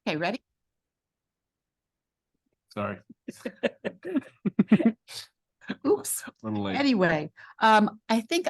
Okay, ready? Sorry. Oops. A little late. Anyway, I think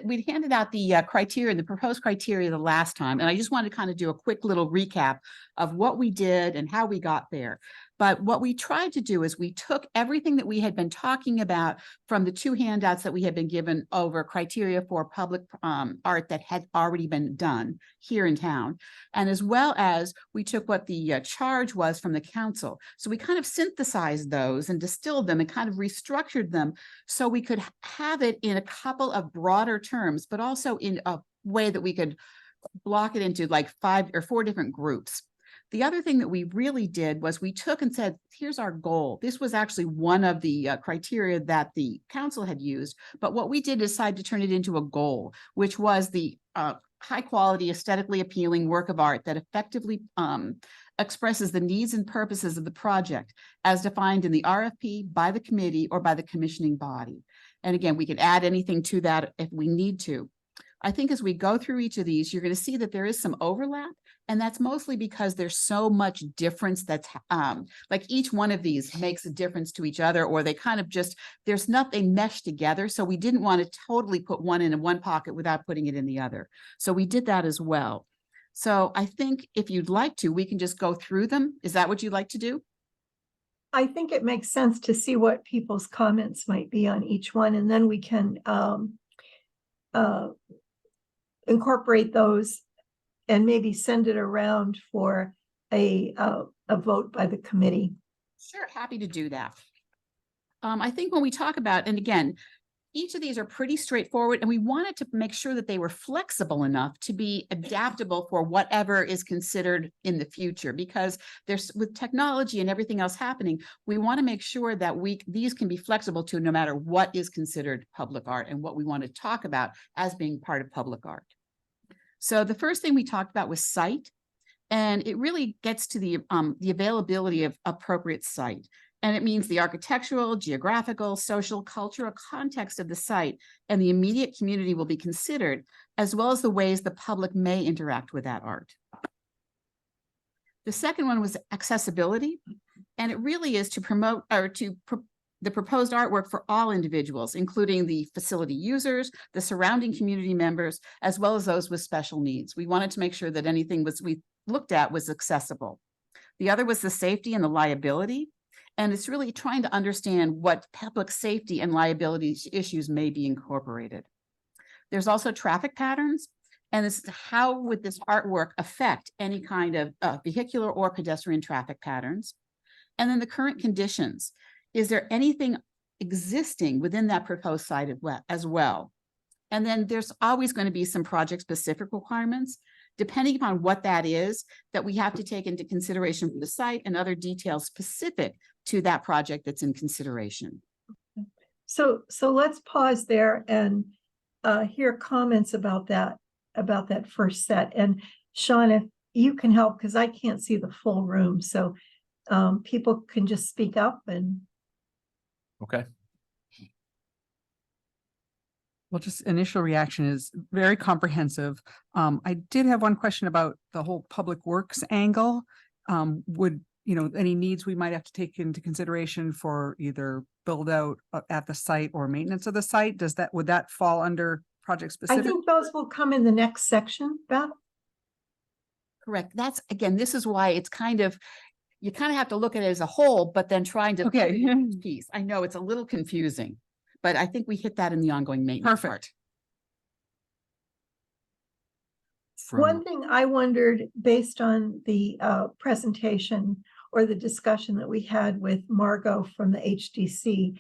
we'd handed out the criteria, the proposed criteria the last time, and I just wanted to kind of do a quick little recap of what we did and how we got there. But what we tried to do is we took everything that we had been talking about from the two handouts that we had been given over criteria for public art that had already been done here in town. And as well as we took what the charge was from the council. So we kind of synthesized those and distilled them and kind of restructured them so we could have it in a couple of broader terms, but also in a way that we could block it into like 5 or 4 different groups. The other thing that we really did was we took and said, here's our goal. This was actually one of the criteria that the council had used, but what we did decide to turn it into a goal, which was the high quality, aesthetically appealing work of art that effectively expresses the needs and purposes of the project as defined in the RFP by the committee or by the commissioning body. And again, we can add anything to that if we need to. I think as we go through each of these, you're going to see that there is some overlap, and that's mostly because there's so much difference that's like each one of these makes a difference to each other, or they kind of just, there's nothing meshed together. So we didn't want to totally put one in one pocket without putting it in the other. So we did that as well. So I think if you'd like to, we can just go through them. Is that what you'd like to do? I think it makes sense to see what people's comments might be on each one, and then we can incorporate those and maybe send it around for a vote by the committee. Sure, happy to do that. I think when we talk about, and again, each of these are pretty straightforward, and we wanted to make sure that they were flexible enough to be adaptable for whatever is considered in the future, because there's, with technology and everything else happening, we want to make sure that these can be flexible to no matter what is considered public art and what we want to talk about as being part of public art. So the first thing we talked about was site, and it really gets to the availability of appropriate site. And it means the architectural, geographical, social, cultural context of the site and the immediate community will be considered, as well as the ways the public may interact with that art. The second one was accessibility, and it really is to promote the proposed artwork for all individuals, including the facility users, the surrounding community members, as well as those with special needs. We wanted to make sure that anything we looked at was accessible. The other was the safety and the liability. And it's really trying to understand what public safety and liability issues may be incorporated. There's also traffic patterns, and this is how would this artwork affect any kind of vehicular or pedestrian traffic patterns. And then the current conditions. Is there anything existing within that proposed site as well? And then there's always going to be some project-specific requirements, depending upon what that is, that we have to take into consideration for the site and other details specific to that project that's in consideration. So let's pause there and hear comments about that first set. And Sean, if you can help, because I can't see the full room, so people can just speak up and. Okay. Well, just initial reaction is very comprehensive. I did have one question about the whole public works angle. Would, any needs we might have to take into consideration for either build out at the site or maintenance of the site? Would that fall under project specific? I think those will come in the next section, Beth. Correct. That's, again, this is why it's you kind of have to look at it as a whole, but then trying to Okay. piece. I know it's a little confusing, but I think we hit that in the ongoing maintenance. Perfect. One thing I wondered, based on the presentation or the discussion that we had with Margot from the HDC,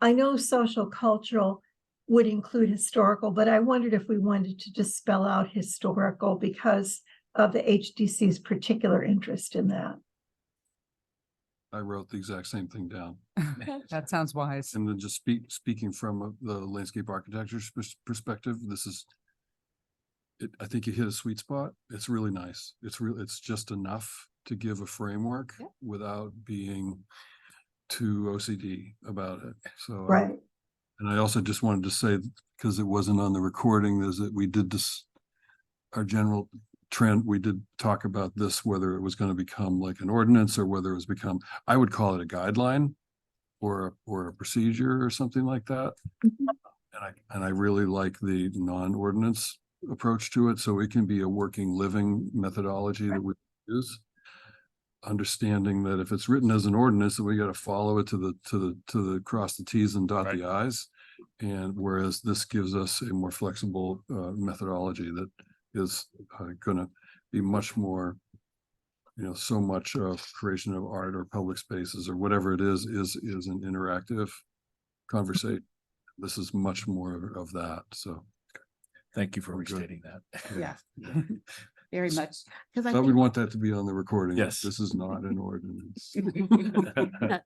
I know social cultural would include historical, but I wondered if we wanted to just spell out historical because of the HDC's particular interest in that. I wrote the exact same thing down. That sounds wise. And then just speaking from the landscape architecture's perspective, I think you hit a sweet spot. It's really nice. It's just enough to give a framework without being too OCD about it. So, right. And I also just wanted to say, because it wasn't on the recording, is that we did this, our general trend, we did talk about this, whether it was going to become like an ordinance or whether it was become, I would call it a guideline or a procedure or something like that. And I really like the non-ordinance approach to it. So it can be a working, living methodology that we use. Understanding that if it's written as an ordinance, that we got to follow it to the cross the Ts and dot the Is. And whereas this gives us a more flexible methodology that is going to be much more, so much of creation of art or public spaces or whatever it is an interactive conversation. This is much more of that. So Thank you for Very good. restating that. Yeah. Very much, because I I would think, want that to be on the recording. Yes. This is not an ordinance. and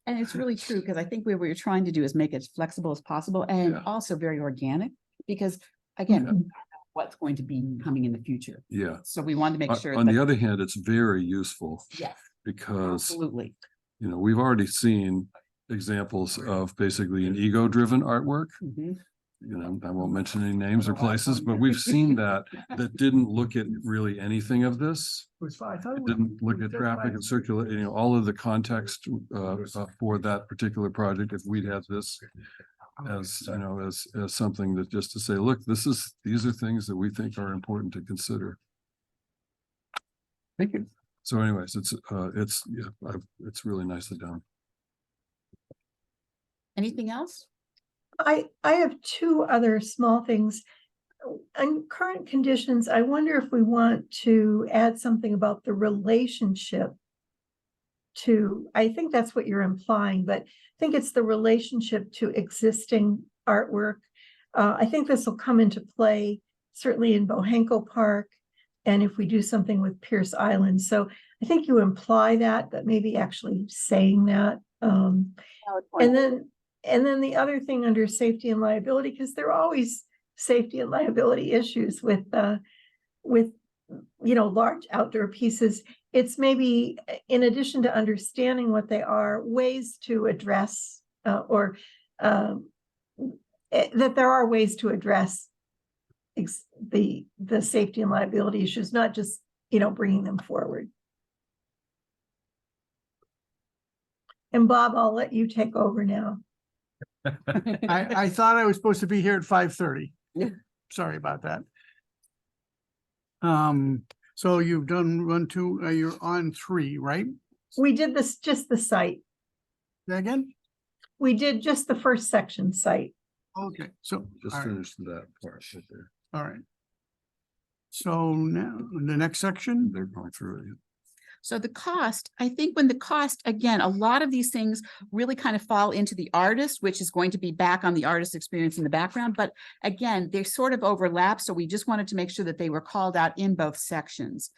it's really true, because I think what we're trying to do is make it as flexible as possible and Yeah. also very organic, because again, we don't know what's going to be coming in the future. Yeah. So we want to make sure. On that- the other hand, it's very useful Yes, because, absolutely. we've already seen examples of basically an ego-driven artwork. Mhm. I won't mention any names or places, but we've seen that didn't look at really anything of this. It didn't look at traffic and circulate, all of the context for that particular project. If we'd had this as, as something that just to say, look, these are things that we think are important to consider. Thank you. So anyways, it's really nicely done. Anything else? I have two other small things. In current conditions, I wonder if we want to add something about the relationship to, I think that's what you're implying, but I think it's the relationship to existing artwork. I think this will come into play certainly in Bohenko Park, and if we do something with Pierce Island. So I think you imply that, but maybe actually saying that. And then the other thing under safety and liability, because there are always safety and liability issues with large outdoor pieces. It's maybe, in addition to understanding what they are, ways to address that there are ways to address the safety and liability issues, not just bringing them forward. And Bob, I'll let you take over now. I thought I was supposed to be here at 5:30. Yeah. Sorry about that. So you've done 1, 2, you're on 3, right? We did this, just the site. Say again? We did just the first section site. Okay, so, Just all right, finished that part right there. all right. So now, the next section, They're going through it. So the cost, I think when the cost, again, a lot of these things really kind of fall into the artist, which is going to be back on the artist experience in the background. But again, they sort of overlap. So we just wanted to make sure that they were called out in both sections.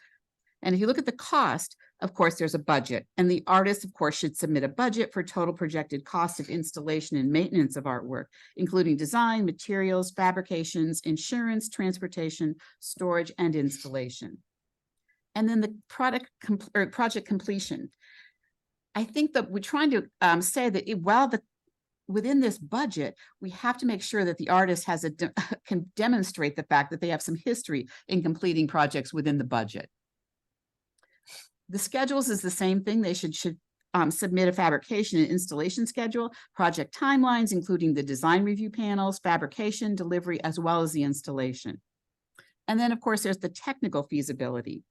And if you look at the cost, of course, there's a budget, and the artist, of course, should submit a budget for total projected cost of installation and maintenance of artwork, including design, materials, fabrications, insurance, transportation, storage, and installation. And then the project completion. I think that we're trying to say that within this budget, we have to make sure that the artist can demonstrate the fact that they have some history in completing projects within the budget. The schedules is the same thing. They should submit a fabrication and installation schedule, project timelines, including the design review panels, fabrication, delivery, as well as the installation. And then, of course, there's the technical feasibility.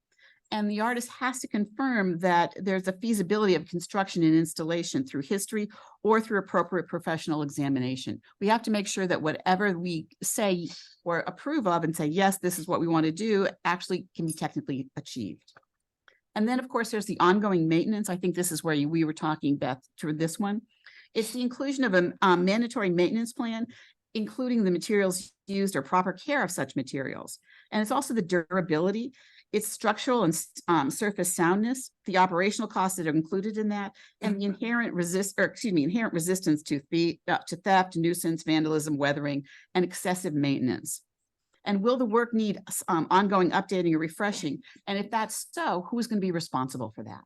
And the artist has to confirm that there's a feasibility of construction and installation through history or through appropriate professional examination. We have to make sure that whatever we say or approve of and say, yes, this is what we want to do, actually can be technically achieved. And then, of course, there's the ongoing maintenance. I think this is where we were talking, Beth, through this one. It's the inclusion of a mandatory maintenance plan, including the materials used or proper care of such materials. And it's also the durability. Its structural and surface soundness, the operational costs that are included in that, and the inherent resistance to theft, nuisance, vandalism, weathering, and excessive maintenance. And will the work need ongoing updating or refreshing? And if that's so, who's going to be responsible for that?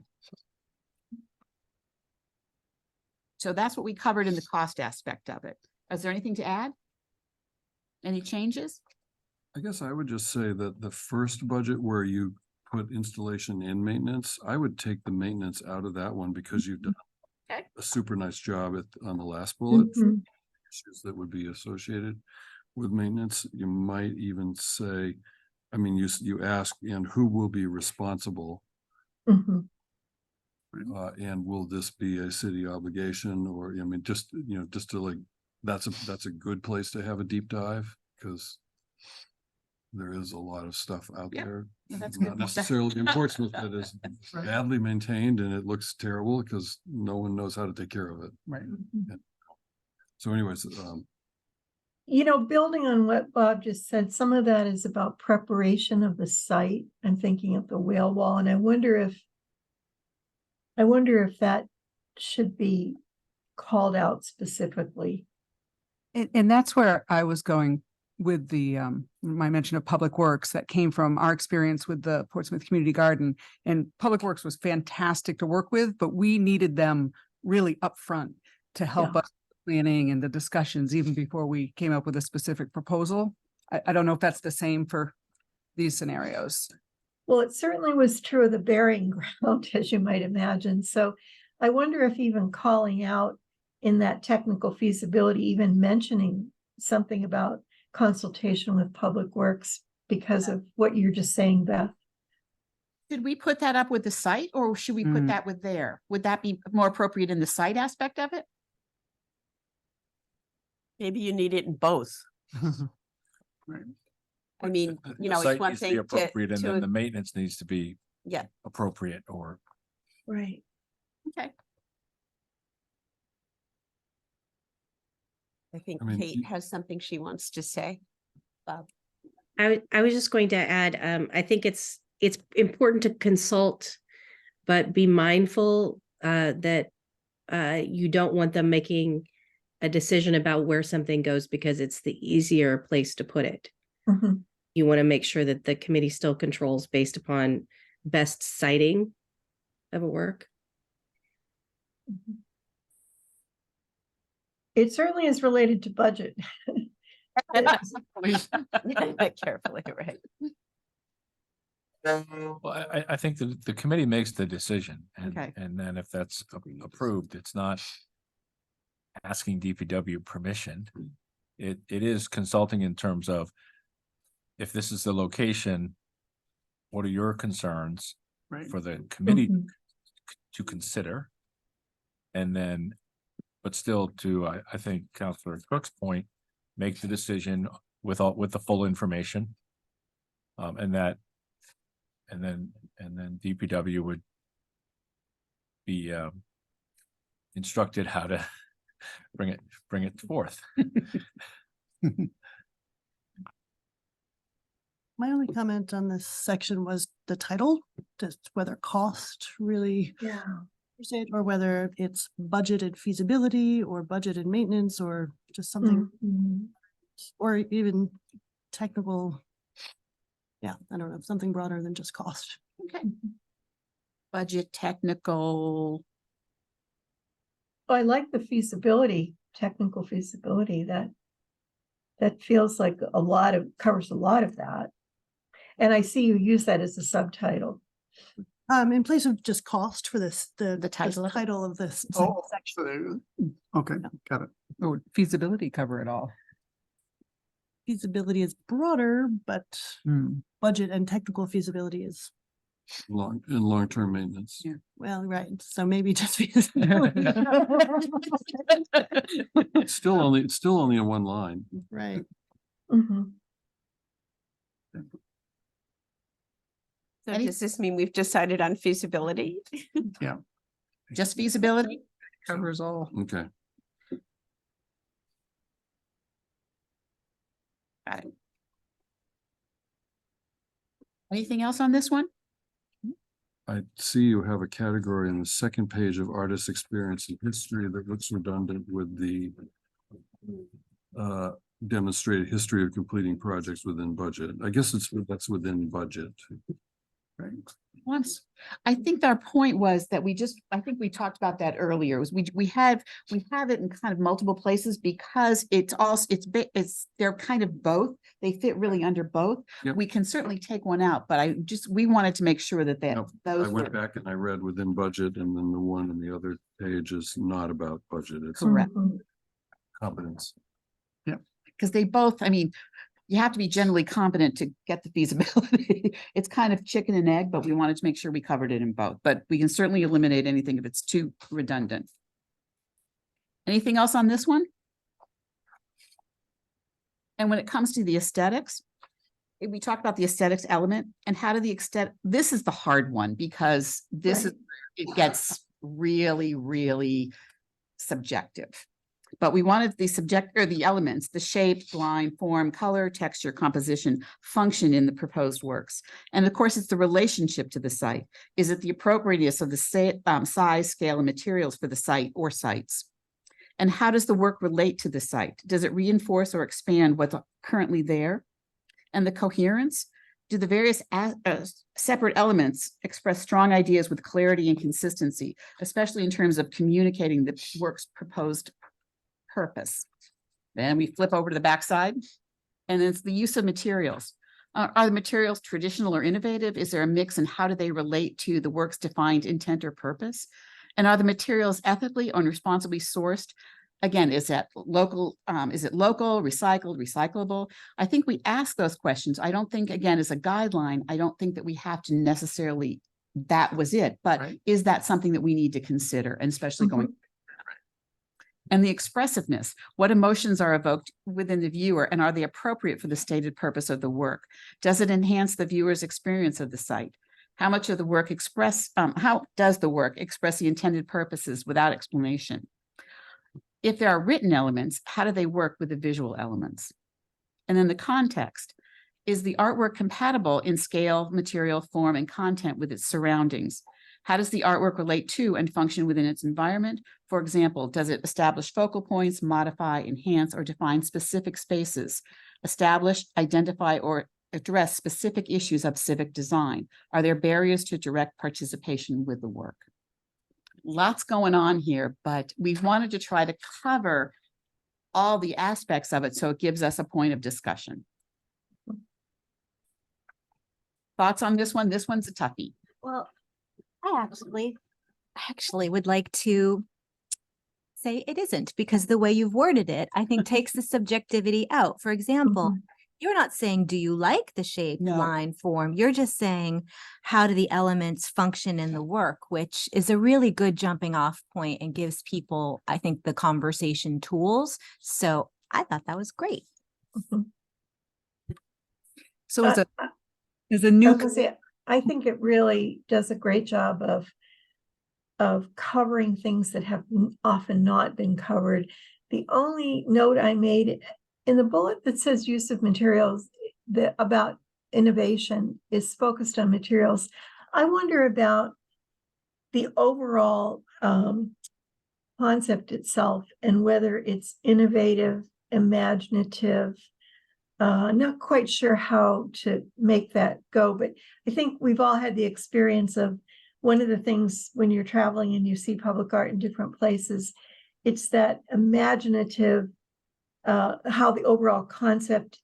So that's what we covered in the cost aspect of it. Is there anything to add? Any changes? I guess I would just say that the first budget where you put installation and maintenance, I would take the maintenance out of that one because you've done Okay. a super nice job on the last bullet. Mhm. Issues that would be associated with maintenance. You might even say, I mean, you ask, and who will be responsible? Mhm. And will this be a city obligation, or, I mean, just, just to like, that's a good place to have a deep dive, because there is a lot of stuff out Yep. there. No, that's Not good. necessarily in Portsmouth that is Right. badly maintained and it looks terrible because no one knows how to take care of it. Right. So anyways, Building on what Bob just said, some of that is about preparation of the site. I'm thinking of the whale wall, and I wonder if that should be called out specifically. And that's where I was going with the, my mention of Public Works that came from our experience with the Portsmouth Community Garden. And Public Works was fantastic to work with, but we needed them really upfront to help Yeah. us with planning and the discussions even before we came up with a specific proposal. I don't know if that's the same for these scenarios. Well, it certainly was true of the burying ground, as you might imagine. So I wonder if even calling out in that technical feasibility, even mentioning something about consultation with Public Works because of what you're just saying, Beth. Should we put that up with the site, or should we put Mm. that with there? Would that be more appropriate in the site aspect of it? Maybe you need it in both. I mean, The it's site one needs to be thing to, appropriate, and then the maintenance needs to be yeah, appropriate, or Right. Okay. I think I mean, Kate has something she wants to say. Bob. I was just going to add, I think it's important to consult, but be mindful that you don't want them making a decision about where something goes because it's the easier place to put it. Mhm. You want to make sure that the committee still controls based upon best siting of a work. It certainly is related to budget. Carefully, right? well, I think the committee makes the decision, Okay. and then if that's approved, it's not asking DPW permission. It is consulting in terms of, if this is the location, what are your concerns Right. for the committee Mhm. to consider? And then, but still to, I think Counselor Cook's point, make the decision with the full information. And then DPW would be instructed how to bring it forth. My only comment on this section was the title, just whether cost really, Yeah. or whether it's budgeted feasibility or budgeted maintenance or just something, Mhm. or even technical. Yeah, I don't know, something broader than just cost. Okay. Budget, technical, Oh, I like the feasibility, technical feasibility, that feels like covers a lot of that. And I see you use that as a subtitle. In place of just cost for this, the title of it? title of this Oh, section. okay, got it. Or feasibility cover it all. Feasibility is broader, but Mm. budget and technical feasibility is, long-term maintenance. Yeah. well, right, so maybe just feasibility. It's still only in one line. Right. Mhm. So Any- does this mean we've decided on feasibility? just feasibility? Covers all. Okay. Got it. Anything else on this one? I see you have a category in the second page of artist experience and history that looks redundant with the demonstrated history of completing projects within budget. I guess that's within budget. Once, I think our point was that I think we talked about that earlier, was we have it in kind of multiple places because it's also, they're kind of both, they fit really under both. Yep. We can certainly take one out, but we wanted to make sure that No, I those went were back and I read within budget, and then the one on the other page is not about budget, it's correct. Mhm. competence. Because they both, I mean, you have to be generally competent to get the feasibility. It's kind of chicken and egg, but we wanted to make sure we covered it in both, but we can certainly eliminate anything if it's too redundant. Anything else on this one? And when it comes to the aesthetics, we talked about the aesthetics element and how do the extent, this is the hard one because this is, it gets really, really subjective. But we wanted the elements, the shape, line, form, color, texture, composition, function in the proposed works. And of course, it's the relationship to the site. Is it the appropriateness of the size, scale, and materials for the site or sites? And how does the work relate to the site? Does it reinforce or expand what's currently there? And the coherence? Do the various separate elements express strong ideas with clarity and consistency, especially in terms of communicating the work's proposed purpose? Then we flip over to the backside, and it's the use of materials. Are the materials traditional or innovative? Is there a mix, and how do they relate to the work's defined intent or purpose? And are the materials ethically and responsibly sourced? Again, is it local, recycled, recyclable? I think we ask those questions. I don't think, again, as a guideline, I don't think that we have to necessarily, that was it, but Right. is that something that we need to consider, and especially going and the expressiveness, what emotions are evoked within the viewer and are they appropriate for the stated purpose of the work? Does it enhance the viewer's experience of the site? How much of the work how does the work express the intended purposes without explanation? If there are written elements, how do they work with the visual elements? And then the context. Is the artwork compatible in scale, material, form, and content with its surroundings? How does the artwork relate to and function within its environment? For example, does it establish focal points, modify, enhance, or define specific spaces? Establish, identify, or address specific issues of civic design? Are there barriers to direct participation with the work? Lots going on here, but we wanted to try to cover all the aspects of it so it gives us a point of discussion. Thoughts on this one? This one's a toughie. Well, I actually would like to say it isn't, because the way you've worded it, I think takes the subjectivity out. For example, you're not saying, do you like the shape, No. line, form? You're just saying, how do the elements function in the work, which is a really good jumping off point and gives people, I think, the conversation tools. So I thought that was great. So Uh, as a I new, was gonna say, I think it really does a great job of covering things that have often not been covered. The only note I made in the bullet that says use of materials about innovation is focused on materials. I wonder about the overall concept itself and whether it's innovative, imaginative. Not quite sure how to make that go, but I think we've all had the experience of one of the things when you're traveling and you see public art in different places, it's that imaginative, how the overall concept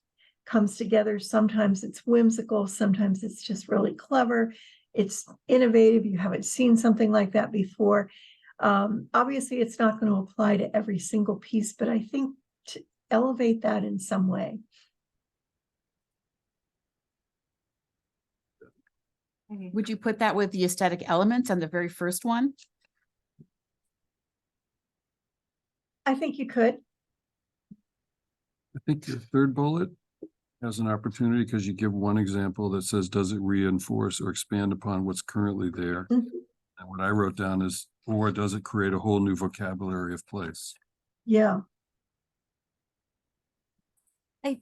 comes together. Sometimes it's whimsical, sometimes it's just really clever. It's innovative. You haven't seen something like that before. Obviously, it's not going to apply to every single piece, but I think to elevate that in some way. Would you put that with the aesthetic elements on the very first one? I think you could. I think the third bullet has an opportunity because you give one example that says, does it reinforce or expand upon what's currently there? Mhm. And what I wrote down is, or does it create a whole new vocabulary of place? Yeah. I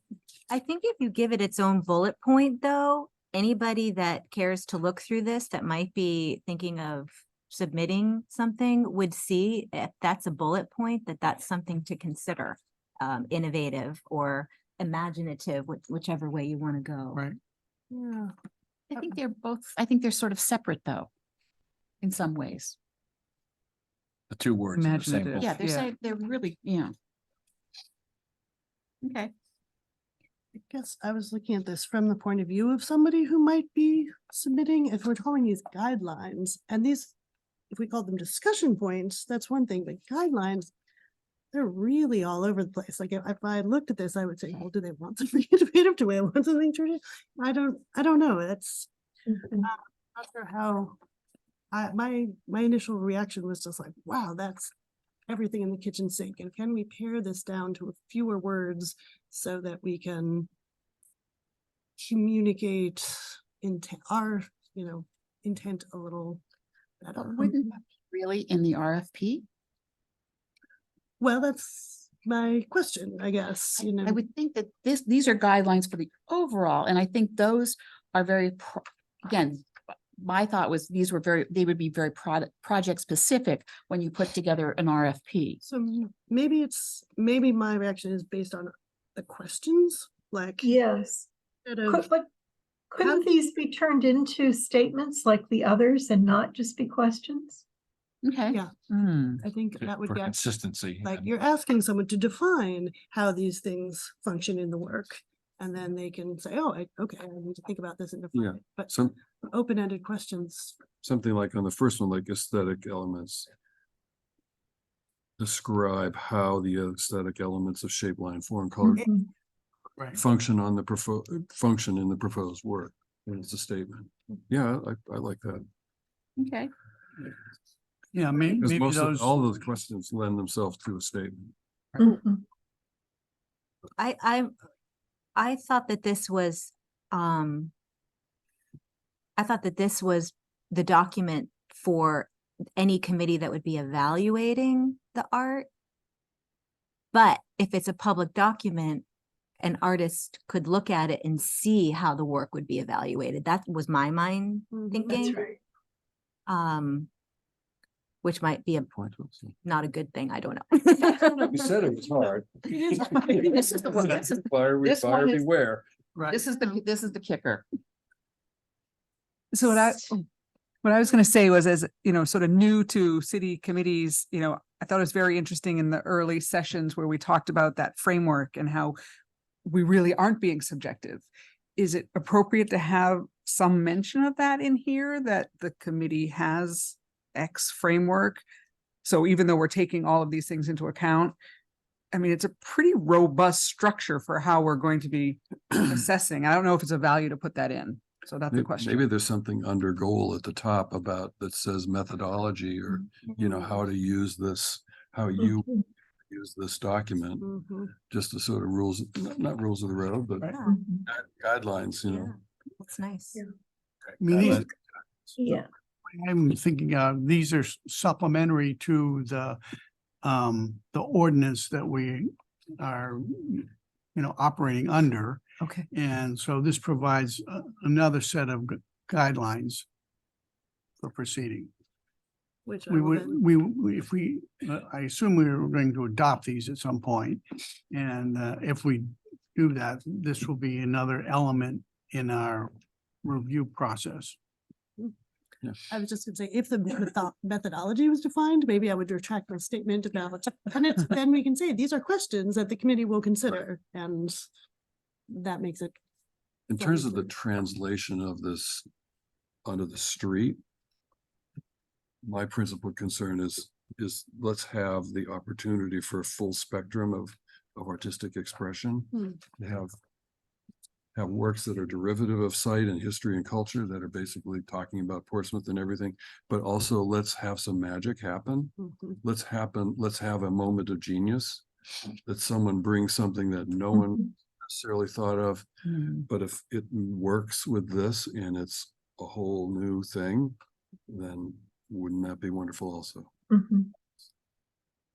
think if you give it its own bullet point, though, anybody that cares to look through this that might be thinking of submitting something would see if that's a bullet point, that that's something to consider, innovative or imaginative, whichever way you want to go. right. Yeah. I think they're both, I think they're sort of separate though, in some ways. The two words in the same Imaginative. book. Yeah, they're Yeah. saying, they're really, yeah. Okay. I guess I was looking at this from the point of view of somebody who might be submitting, if we're calling these guidelines, and these, if we call them discussion points, that's one thing, but guidelines, they're really all over the place. Like if I looked at this, I would say, well, do they want something innovative? Do they want something traditional? I don't know. That's Mhm. not sure how. My initial reaction was just like, wow, that's everything in the kitchen sink. And can we pare this down to fewer words so that we can communicate intent, our, intent a little better? But wouldn't that be really in the RFP? Well, that's my question, I guess, I would think that these are guidelines for the overall, and I think those are very, again, my thought was they would be very project specific when you put together an RFP. So maybe my reaction is based on the questions, like. Yes. instead of- But couldn't these be turned into statements like the others and not just be questions? Okay. Yeah. Hmm. I think to- that would For get, consistency. like, and- you're asking someone to define how these things function in the work. And then they can say, oh, okay, I need to think about this and define Yeah. it. But Some, open-ended questions. something like on the first one, like aesthetic elements. Describe how the aesthetic elements of shape, line, form, color Mhm. Right. function in the proposed work. And it's a statement. Yeah, I like that. Okay. Yeah, Because maybe most of, those, all those questions lend themselves to a statement. Mhm. I thought that this was, I thought that this was the document for any committee that would be evaluating the art. But if it's a public document, an artist could look at it and see how the work would be evaluated. That was my mind Mhm. thinking. That's right. Which might be Point was- not a good thing. I don't know. You said it was hard. This is the one- this is- Buyer this one is- beware. right, This is the kicker. So what I was gonna say was, as, sort of new to city committees, I thought it was very interesting in the early sessions where we talked about that framework and how we really aren't being subjective. Is it appropriate to have some mention of that in here, that the committee has X framework? So even though we're taking all of these things into account, I mean, it's a pretty robust structure for how we're going to be assessing. I don't know if it's a value to put that in. So that's the Maybe question. there's something under goal at the top about that says methodology or, how to use this, how you Mhm. use this document, Mhm. just the sort of rules, not rules of the road, but Right. Mhm. guidelines, Yeah, that's nice. Yeah. I mean, these, Yeah. I'm thinking these are supplementary to the ordinance that we are, operating under. Okay. And so this provides another set of guidelines for proceeding. Which I We will would, then- we, if we, I assume we were going to adopt these at some point. And if we do that, this will be another element in our review process. I was just gonna say, if the methodology was defined, maybe I would retract my statement about, and then we can say, these are questions that the committee will consider, and that makes it. in terms of the translation of this onto the street. My principal concern is let's have the opportunity for a full spectrum of artistic expression. Hmm. To have works that are derivative of site and history and culture that are basically talking about Portsmouth and everything, but also let's have some magic happen. Mhm. Let's have a moment of genius. That someone brings something that no one necessarily thought of, Hmm. but if it works with this and it's a whole new thing, then wouldn't that be wonderful also? Mhm.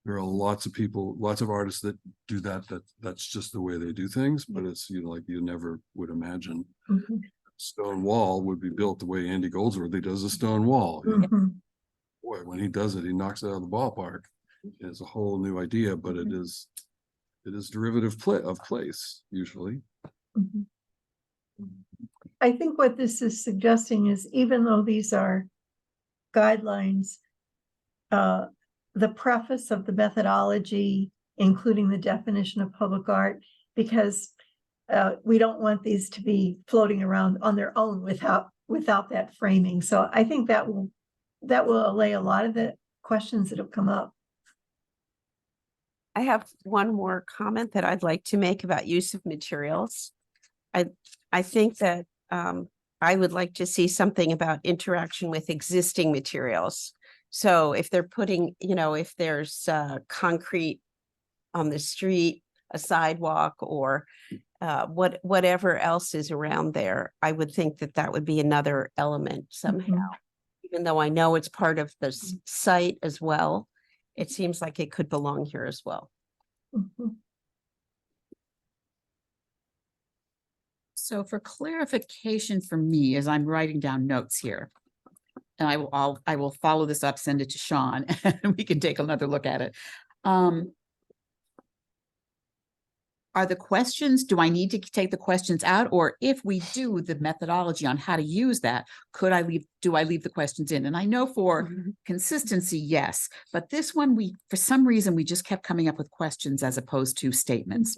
There are lots of people, lots of artists that do that's just the way they do things, but it's, like you never would imagine. Mhm. Stone wall would be built the way Andy Goldsworthy does a stone wall. Mhm. Boy, when he does it, he knocks it out of the ballpark. It's a whole new idea, but it is derivative of place usually. Mhm. I think what this is suggesting is even though these are guidelines, the preface of the methodology, including the definition of public art, because we don't want these to be floating around on their own without that framing. So I think that will allay a lot of the questions that have come up. I have one more comment that I'd like to make about use of materials. I think that I would like to see something about interaction with existing materials. So if they're putting, if there's concrete on the street, a sidewalk, or whatever else is around there, I would think that that would be another element somehow. Even though I know it's part of the site as well, it seems like it could belong here as well. So for clarification for me, as I'm writing down notes here, and I will follow this up, send it to Sean, and we can take another look at it. Are the questions, do I need to take the questions out? Or if we do the methodology on how to use that, do I leave the questions in? And I know for consistency, yes, but this one, for some reason, we just kept coming up with questions as opposed to statements.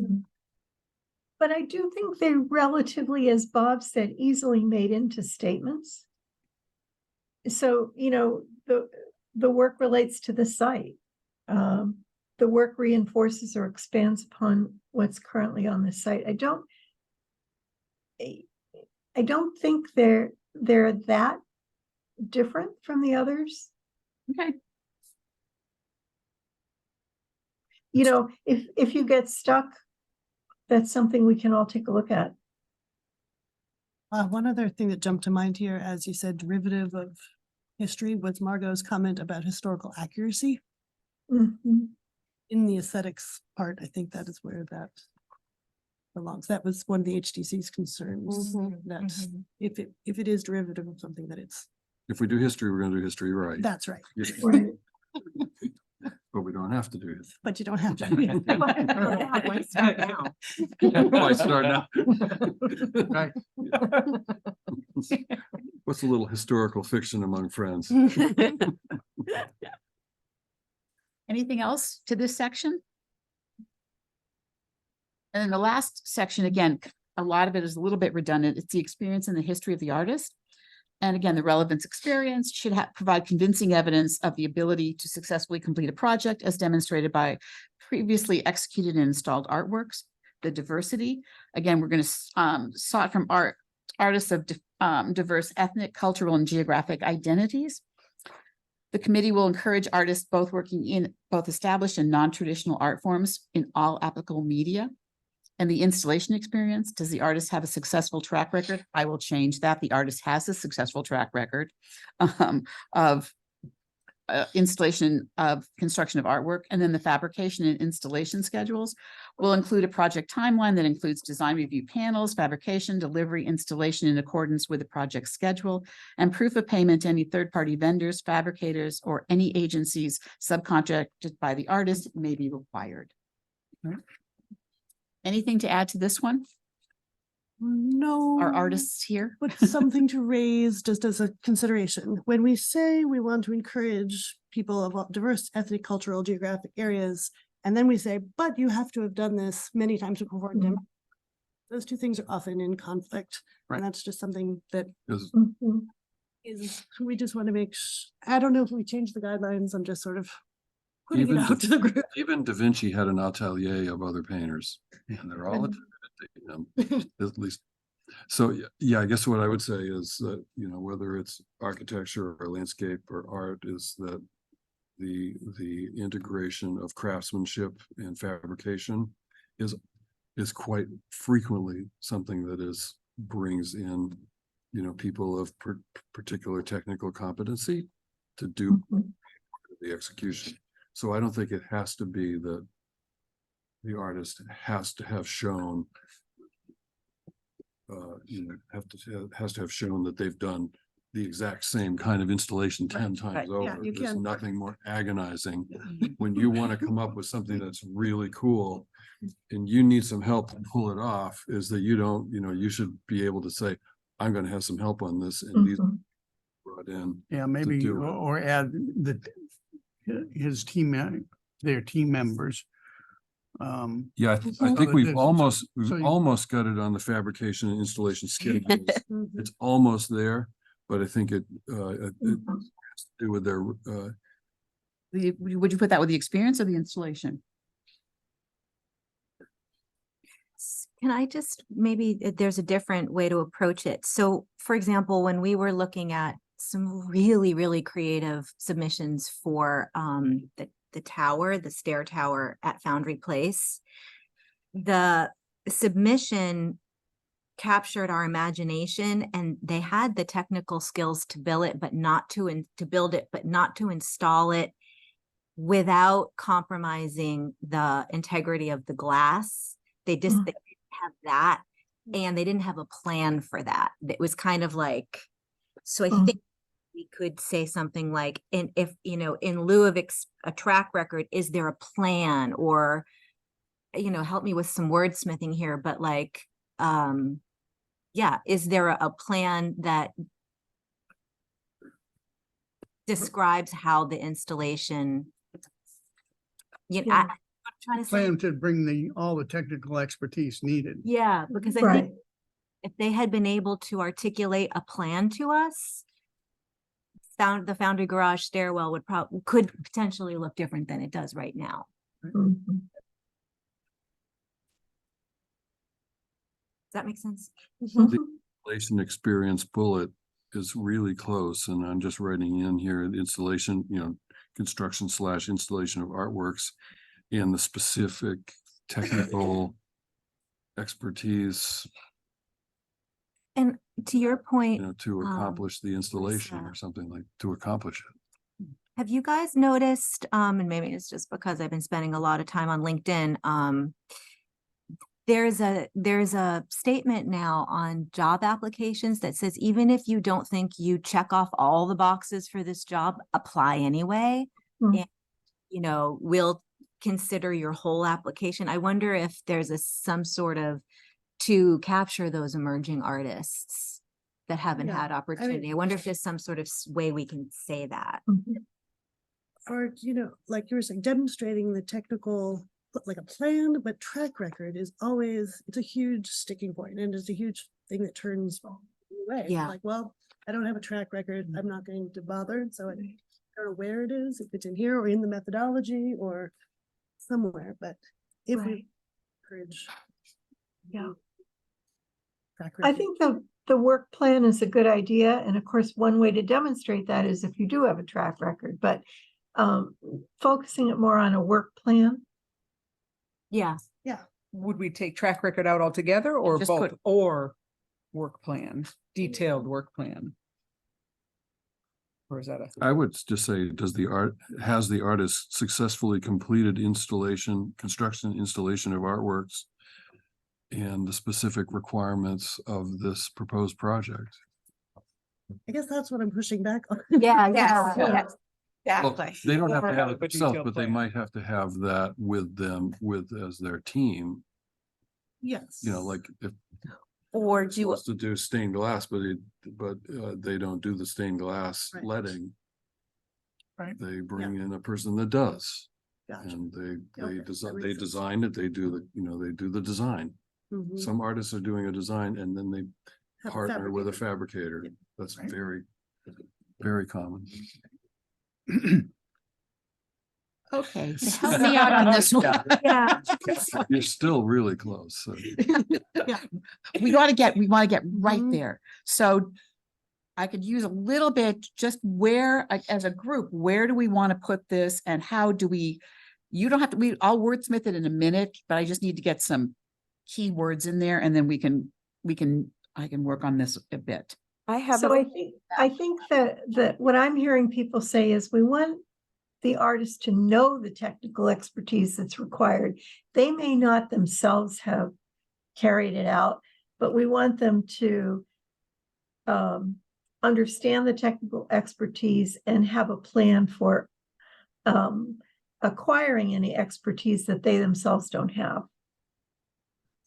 But I do think they're relatively, as Bob said, easily made into statements. So, the work relates to the site. The work reinforces or expands upon what's currently on the site. I don't think they're that different from the others. Okay. If you get stuck, that's something we can all take a look at. One other thing that jumped to mind here, as you said, derivative of history, was Margot's comment about historical accuracy. In the aesthetics part, I think that is where that belongs. That was one of the HDC's concerns, that if it is derivative of something, that it's. If we do history, we're gonna do history right. That's right. Yeah. Right. But we don't have to do it. But you don't have to. Why start now? Why start now? Right. What's a little historical fiction among friends? Anything else to this section? And then the last section, again, a lot of it is a little bit redundant. It's the experience and the history of the artist. And again, the relevance experience should provide convincing evidence of the ability to successfully complete a project as demonstrated by previously executed and installed artworks. The diversity, again, we're going to sought from artists of diverse ethnic, cultural, and geographic identities. The committee will encourage artists both working in both established and non-traditional art forms in all applicable media. And the installation experience, does the artist have a successful track record? I will change that. The artist has a successful track record of installation of construction of artwork. And then the fabrication and installation schedules will include a project timeline that includes design review panels, fabrication, delivery, installation in accordance with the project schedule, and proof of payment to any third-party vendors, fabricators, or any agencies subcontracted by the artist may be required. Anything to add to this one? No. Our artists here? But something to raise just as a consideration. When we say we want to encourage people of all diverse ethnic, cultural, geographic areas, and then we say, but you have to have done this many times before. Those two things are often in conflict. Right. And that's just something that Is- is, we just want to make, I don't know if we change the guidelines. I'm just sort of putting Even it out to the group. Even Da Vinci had an atelier of other painters, and they're all at least. So, yeah, I guess what I would say is that, whether it's architecture or landscape or art, is that the integration of craftsmanship and fabrication is quite frequently something that brings in, people of particular technical competency to do the execution. So I don't think it has to be that the artist has to have shown, has to have shown that they've done the exact same kind of installation 10 times over. Yeah, you There's can. nothing more agonizing when you want to come up with something that's really cool and you need some help to pull it off, is that you should be able to say, I'm gonna have some help on this and these Mhm. brought in. Yeah, maybe, do it. or add his team, their team members. Yeah, I So think that we've there's- almost, so you- got it on the fabrication and installation schedules. Mhm. It's almost there, but I think it has Mhm. to do with their, Would you put that with the experience or the installation? Can I just, maybe there's a different way to approach it. So for example, when we were looking at some really, really creative submissions for the tower, the stair tower at Foundry Place, the submission captured our imagination, and they had the technical skills to build it, but not to build it, but not to install it without compromising the integrity of the glass. They just Mhm. they didn't have that, and they didn't have a plan for that. It was kind of like, so I Mhm. think we could say something like, in if, you know, in lieu of a track record, is there a plan? Or, you know, help me with some wordsmithing here, but like, yeah, is there a plan that describes how the installation, you know, Yeah. I'm trying to say, Plan to bring all the technical expertise needed. yeah, because I Right. think if they had been able to articulate a plan to us, the Foundry Garage stairwell could potentially look different than it does right now. Mhm. Does that make sense? Mhm. installation experience bullet is really close, and I'm just writing in here, the installation, construction / installation of artworks and the specific technical expertise, And to your point, to accomplish the installation Lisa. or something like, to accomplish it. have you guys noticed, and maybe it's just because I've been spending a lot of time on LinkedIn, there's a statement now on job applications that says, even if you don't think you check off all the boxes for this job, apply anyway. Mm. And, you know, we'll consider your whole application. I wonder if there's some sort of, to capture those emerging artists that haven't Yeah, had opportunity. I wonder if there's some sort of way we can say that. Mhm. Or, you know, like you were saying, demonstrating the technical, like a plan, but track record is always, it's a huge sticking point, and it's a huge thing that turns away. Yeah. Like, well, I don't have a track record, I'm not going to bother, so I don't know where it is, if it's in here or in the methodology or somewhere, but if Right. we encourage. Yeah. track I record. think the work plan is a good idea. And of course, one way to demonstrate that is if you do have a track record, but focusing it more on a work plan. Yeah. Would we take track record out altogether, or just both, put- or work plan, detailed work plan? Or is that I would just say, has the artist successfully completed construction installation of artworks and the specific requirements of this proposed project? I guess that's what I'm pushing back on. Yeah, Yes, yeah. yes. Well, Exactly. they don't have Or to have have it a themselves, detailed but they plan. might have to have that with them, as their team, Yes. like if Or they're do, supposed to do stained glass, but they don't do the stained glass Right. leading. Right. They bring in a person that does, Gotcha. and Okay, that they makes sense. design it, they do they do the design. Mhm. Some artists are doing a design and then they Have a partner with a fabricator. fabricator. Yep. That's Right. very, very common. Okay, help me out on this one. Yeah. You're still really close. So. We want to get right Mhm. there. So I could use a little bit, just where, as a group, where do we want to put this and how do we, you don't have to, I'll wordsmith it in a minute, but I just need to get some keywords in there and then I can work on this a bit. I have, So I think that what I'm hearing people say is we want the artist to know the technical expertise that's required. They may not themselves have carried it out, but we want them to understand the technical expertise and have a plan for acquiring any expertise that they themselves don't have.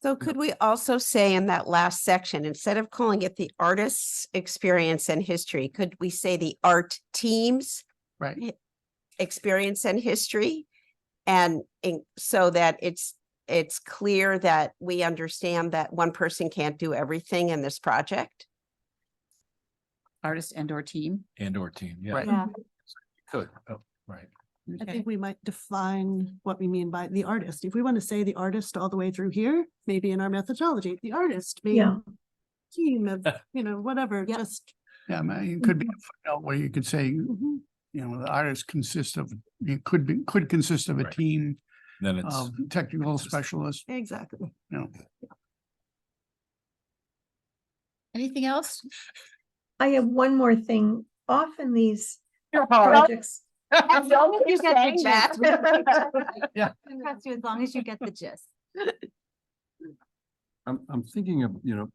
So could we also say in that last section, instead of calling it the artist's experience and history, could we say the art team's Right. experience and history? And so that it's clear that we understand that one person can't do everything in this project? Artist and or team. And or team, yeah. Right. Yeah. Could, oh, right. I Okay. think we might define what we mean by the artist. If we want to say the artist all the way through here, maybe in our methodology, the artist, Yeah. being team of, whatever, Yep. just. Yeah, I mean, it could be a footnote where you could say, Mhm. the artist consists of, it could consist of a Right. team Then it's, of technical specialists, Exactly. Anything else? I have one more thing. Often these projects, As long as you get the saying that. gist. Yeah. Trust you as long as you get the gist. I'm thinking of, I'm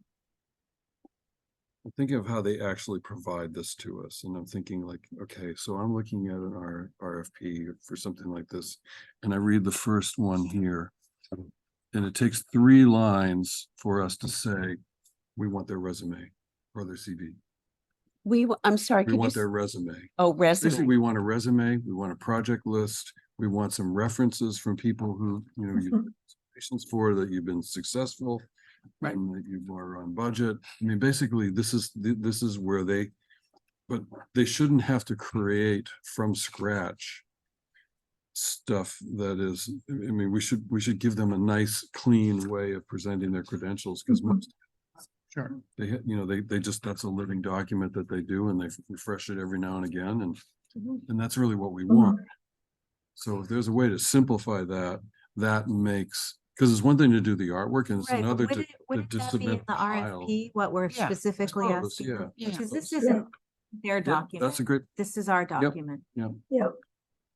thinking of how they actually provide this to us, and I'm thinking like, okay, so I'm looking at an RFP for something like this, and I read the first one here. And it takes 3 lines for us to say, we want their resume or their CV. I'm sorry, We could you, want their resume. oh, Basically, resume. we want a resume, we want a project list, we want some references from people who, you Mhm. patients for that you've been successful. Right. And that you are on budget. I mean, basically, this is where but they shouldn't have to create from scratch stuff that is, I mean, we should give them a nice, clean way of presenting their credentials, because Mhm. most Sure. they just, that's a living document that they do, and they refresh it every now and again, and that's really what we want. So if there's a way to simplify that, that makes, because it's one thing to do the artwork, and it's Right, but another to wouldn't to that be in submit the the file. RFP, what we're Yeah, specifically suppose, asking? yeah, for? yeah. Because this suppose. isn't their Yep, document. that's a great, This is our document. Yeah.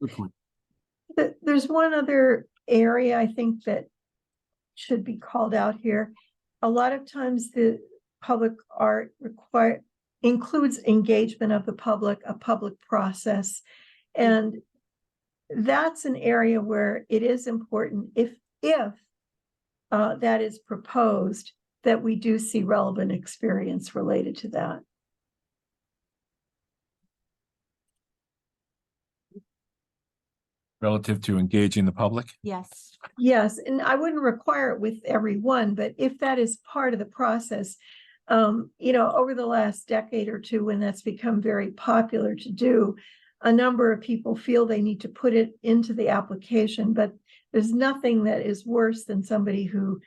good point. There's one other area I think that should be called out here. A lot of times the public art includes engagement of the public, a public process. And that's an area where it is important if that is proposed, that we do see relevant experience related to that. relative to engaging the public. Yes. Yes, and I wouldn't require it with everyone, but if that is part of the process, over the last decade or two, when that's become very popular to do, a number of people feel they need to put it into the application, but there's nothing that is worse than somebody who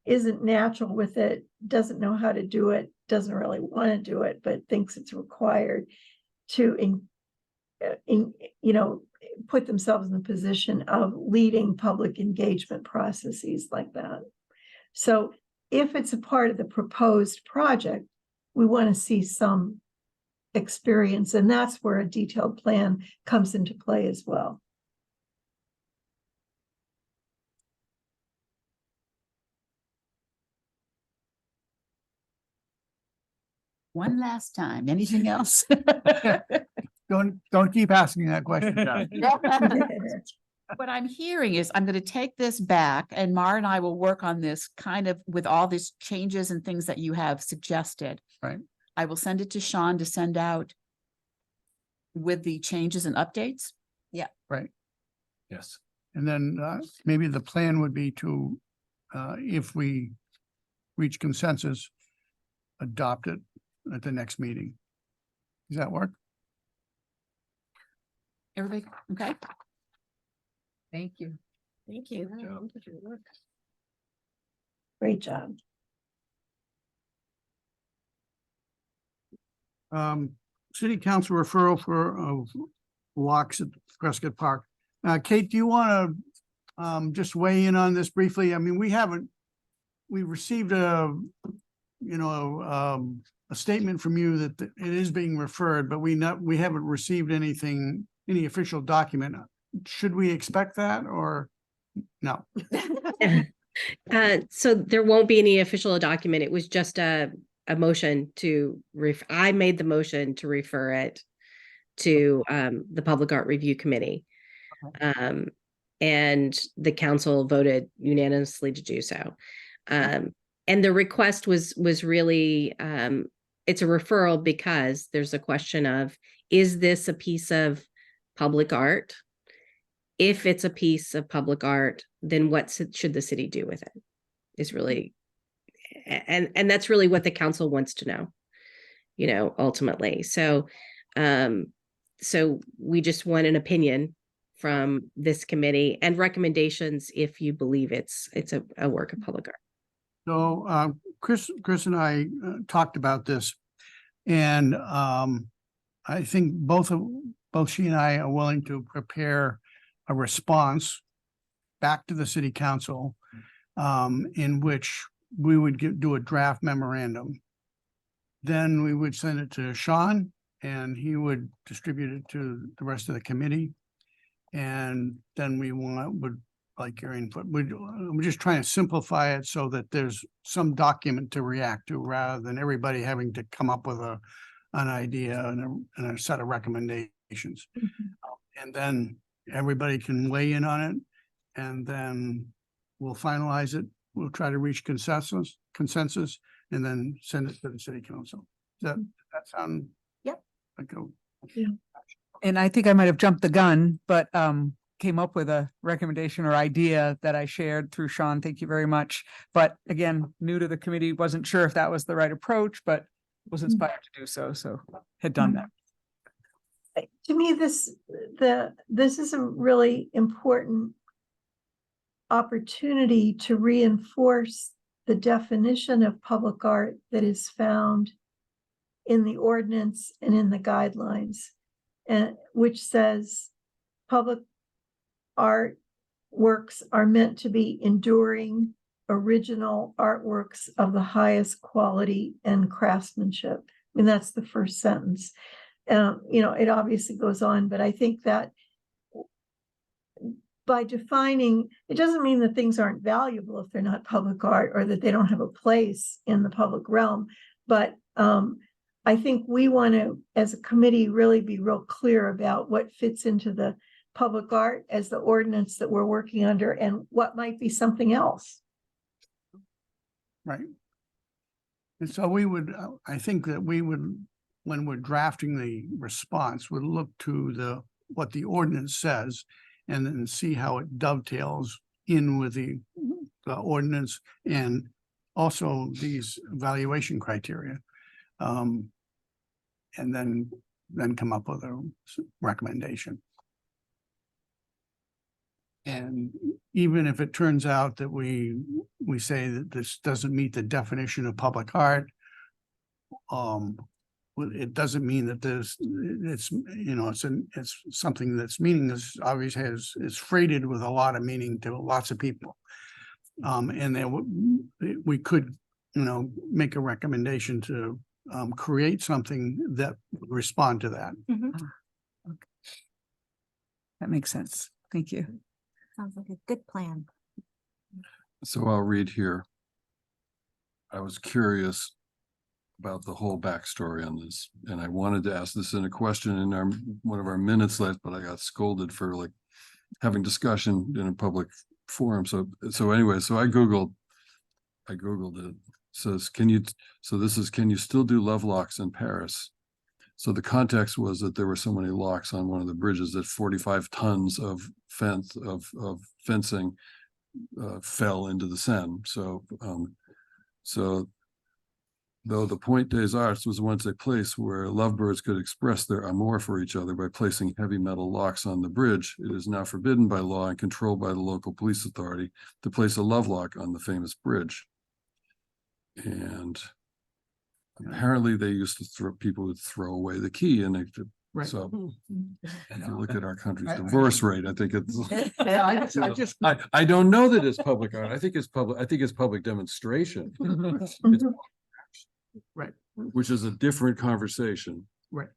isn't natural with it, doesn't know how to do it, doesn't really want to do it, but thinks it's required to put themselves in the position of leading public engagement processes like that. So if it's a part of the proposed project, we want to see some experience, and that's where a detailed plan comes into play as well. One last time. Anything else? Don't keep asking that question, John. What I'm hearing is I'm going to take this back, and Mara and I will work on this kind of with all these changes and things that you have suggested. Right. I will send it to Sean to send out with the changes and updates. Right. Yes. And then maybe the plan would be to, if we reach consensus, adopt it at the next meeting. Does that work? Everybody, okay? Thank you. Thank you. Great job. City council referral for walks at Prescott Park. Kate, do you want to just weigh in on this briefly? I mean, we received a statement from you that it is being referred, but we haven't received any official document. Should we expect that or no? So there won't be any official document. It was just a motion to I made the motion to refer it to the Public Art Review Committee. And the council voted unanimously to do so. And the request was really, it's a referral because there's a question of, is this a piece of public art? If it's a piece of public art, then what should the city do with it? Is really, and that's really what the council wants to know, you know, ultimately. So, so we just want an opinion from this committee and recommendations if you believe it's a work of public art. So, Chris and I talked about this, and I think both she and I are willing to prepare a response back to the city council, in which we would do a draft memorandum. Then we would send it to Sean, and he would distribute it to the rest of the committee. And then we would like your input. We're just trying to simplify it so that there's some document to react to, rather than everybody having to come up with an idea and a set of recommendations. And then everybody can weigh in on it, and then we'll finalize it. We'll try to reach consensus, and then send it to the city council. Does that sound? Yep. Like And I think I might have jumped the gun, but came up with a recommendation or idea that I shared through Sean. Thank you very much. But again, new to the committee, wasn't sure if that was the right approach, but was inspired to do so. So had done that. To me, this is a really important opportunity to reinforce the definition of public art that is found in the ordinance and in the guidelines, and which says public art works are meant to be enduring, original artworks of the highest quality and craftsmanship. I mean, that's the first sentence. You know, it obviously goes on, but I think that by defining, it doesn't mean that things aren't valuable if they're not public art, or that they don't have a place in the public realm. But I think we want to, as a committee, really be real clear about what fits into the public art as the ordinance that we're working under, and what might be something else. right. And so we would, I think that we would, when we're drafting the response, would look to what the ordinance says, and then see how it dovetails in with the ordinance, and also these evaluation criteria. And then come up with a recommendation. And even if it turns out that we say that this doesn't meet the definition of public art, it doesn't mean that it's something that's meaningless. Obviously is freighted with a lot of meaning to lots of people. And then we could, make a recommendation to create something that would respond to that. That makes sense. Thank you. Sounds like a good plan. So I'll read here. I was curious about the whole backstory on this, and I wanted to ask this in a question in one of our minutes last, but I got scolded for like having discussion in a public forum. So anyway, so I Googled it. Says, can you still do love locks in Paris? So the context was that there were so many locks on one of the bridges that 45 tons of fencing fell into the Seine. So though the Point des Arts was once a place where lovebirds could express their amour for each other by placing heavy metal locks on the bridge, it is now forbidden by law and controlled by the local police authority to place a love lock on the famous bridge. And apparently they used to people would throw away the key, and they could. Right. So if you look at our country's divorce rate, I think it's. I don't know that it's public art. I think it's public demonstration. It's, right. Which is a different conversation. Right.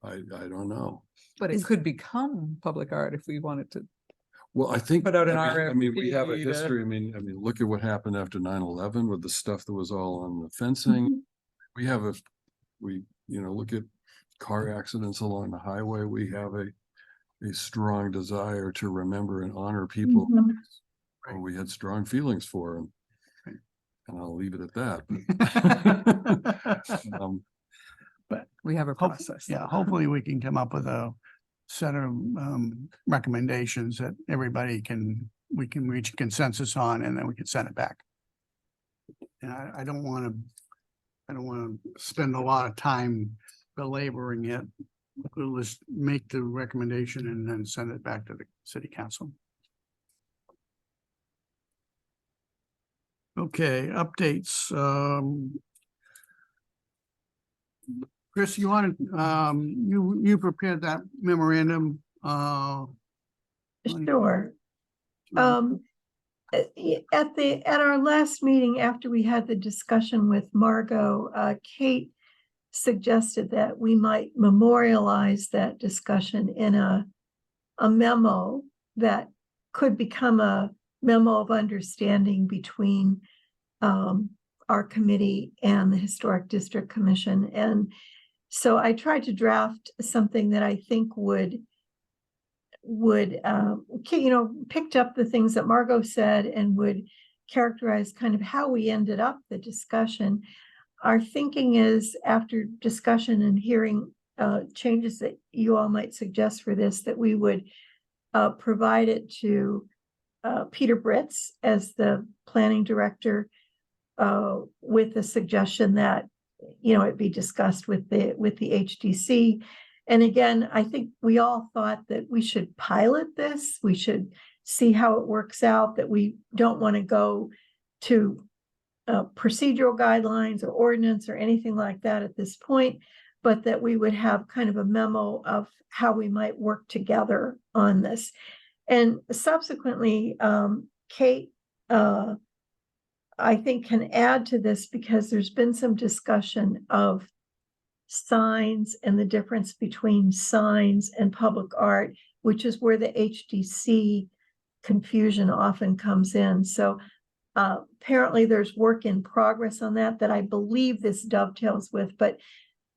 I don't know. But it could become public art if we wanted to. Well, I think, Put out an I mean, we have a RFP to- history. I mean, look at what happened after 9/11 with the stuff that was all on the fencing. We have look at car accidents along the highway. We have a strong desire to remember and honor people or we had strong feelings for, and Right. and I'll leave it at that. But We have a hope- process. yeah, hopefully we can come up with a set of recommendations that we can reach consensus on, and then we can send it back. And I don't want to spend a lot of time belaboring it. We'll just make the recommendation and then send it back to the city council. Okay, updates. Chris, you want to, you prepared that memorandum, Sure. At our last meeting, after we had the discussion with Margot, Kate suggested that we might memorialize that discussion in a memo that could become a memo of understanding between our committee and the Historic District Commission. And so I tried to draft something that I think would picked up the things that Margot said and would characterize kind of how we ended up the discussion. Our thinking is, after discussion and hearing changes that you all might suggest for this, that we would provide it to Peter Britz as the planning director, with the suggestion that, it be discussed with the HDC. And again, I think we all thought that we should pilot this. We should see how it works out, that we don't want to go to procedural guidelines or ordinance or anything like that at this point, but that we would have kind of a memo of how we might work together on this. And subsequently, Kate, I think, can add to this, because there's been some discussion of signs and the difference between signs and public art, which is where the HDC confusion often comes in. So apparently there's work in progress on that I believe this dovetails with, but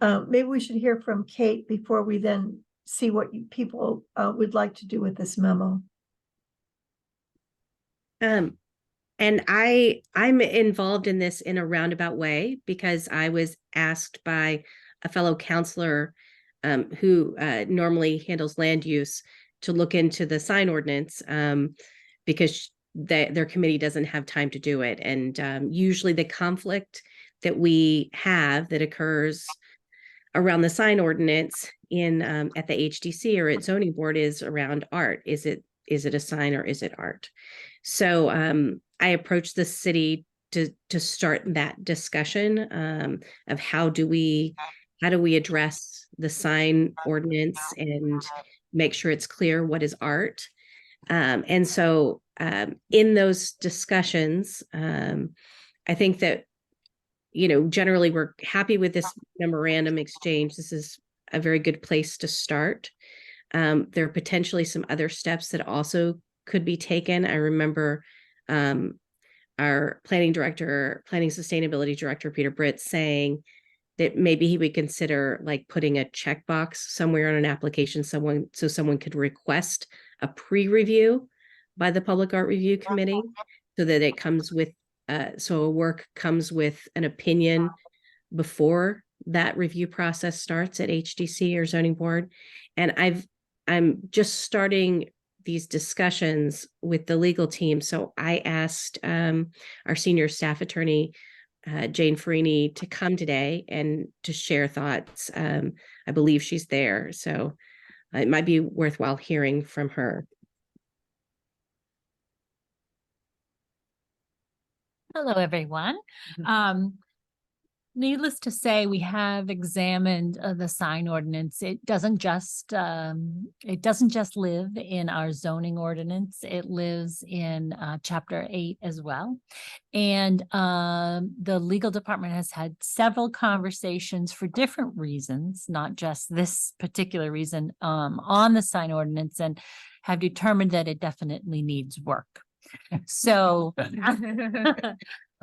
maybe we should hear from Kate before we then see what people would like to do with this memo. And I'm involved in this in a roundabout way, because I was asked by a fellow counselor who normally handles land use to look into the sign ordinance, because their committee doesn't have time to do it. And usually the conflict that we have that occurs around the sign ordinance in at the HDC or at zoning board is around art. Is it a sign or is it art? So I approached the city to start that discussion of how do we address the sign ordinance and make sure it's clear what is art. And so in those discussions, I think that, generally we're happy with this memorandum exchange. This is a very good place to start. There are potentially some other steps that also could be taken. I remember our planning sustainability director, Peter Britz, saying that maybe he would consider like putting a checkbox somewhere on an application, so someone could request a pre-review by the Public Art Review Committee, so that it comes with, so a work comes with an opinion before that review process starts at HDC or zoning board. And I'm just starting these discussions with the legal team. So I asked our senior staff attorney, Jane Farini, to come today and to share thoughts. I believe she's there, so it might be worthwhile hearing from her. Hello, everyone. Needless to say, we have examined the sign ordinance. It doesn't just live in our zoning ordinance. It lives in Chapter 8 as well. And the legal department has had several conversations for different reasons, not just this particular reason, on the sign ordinance, and have determined that it definitely needs work. So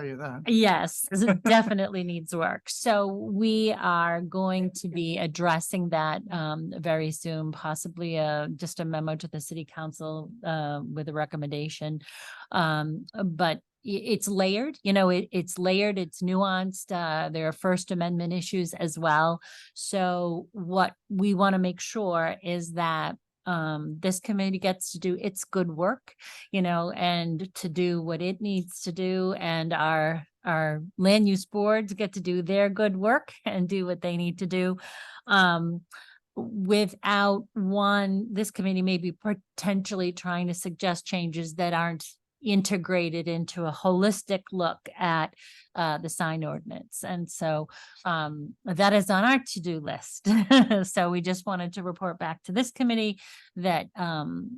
tell you that. Yes, it definitely needs work. So we are going to be addressing that very soon, possibly just a memo to the city council with a recommendation. But it's layered, it's layered, it's nuanced. There are First Amendment issues as well. So what we want to make sure is that this committee gets to do its good work, and to do what it needs to do, and our land use boards get to do their good work and do what they need to do. Without this committee may be potentially trying to suggest changes that aren't integrated into a holistic look at the sign ordinance. And so that is on our to-do list. So we just wanted to report back to this committee that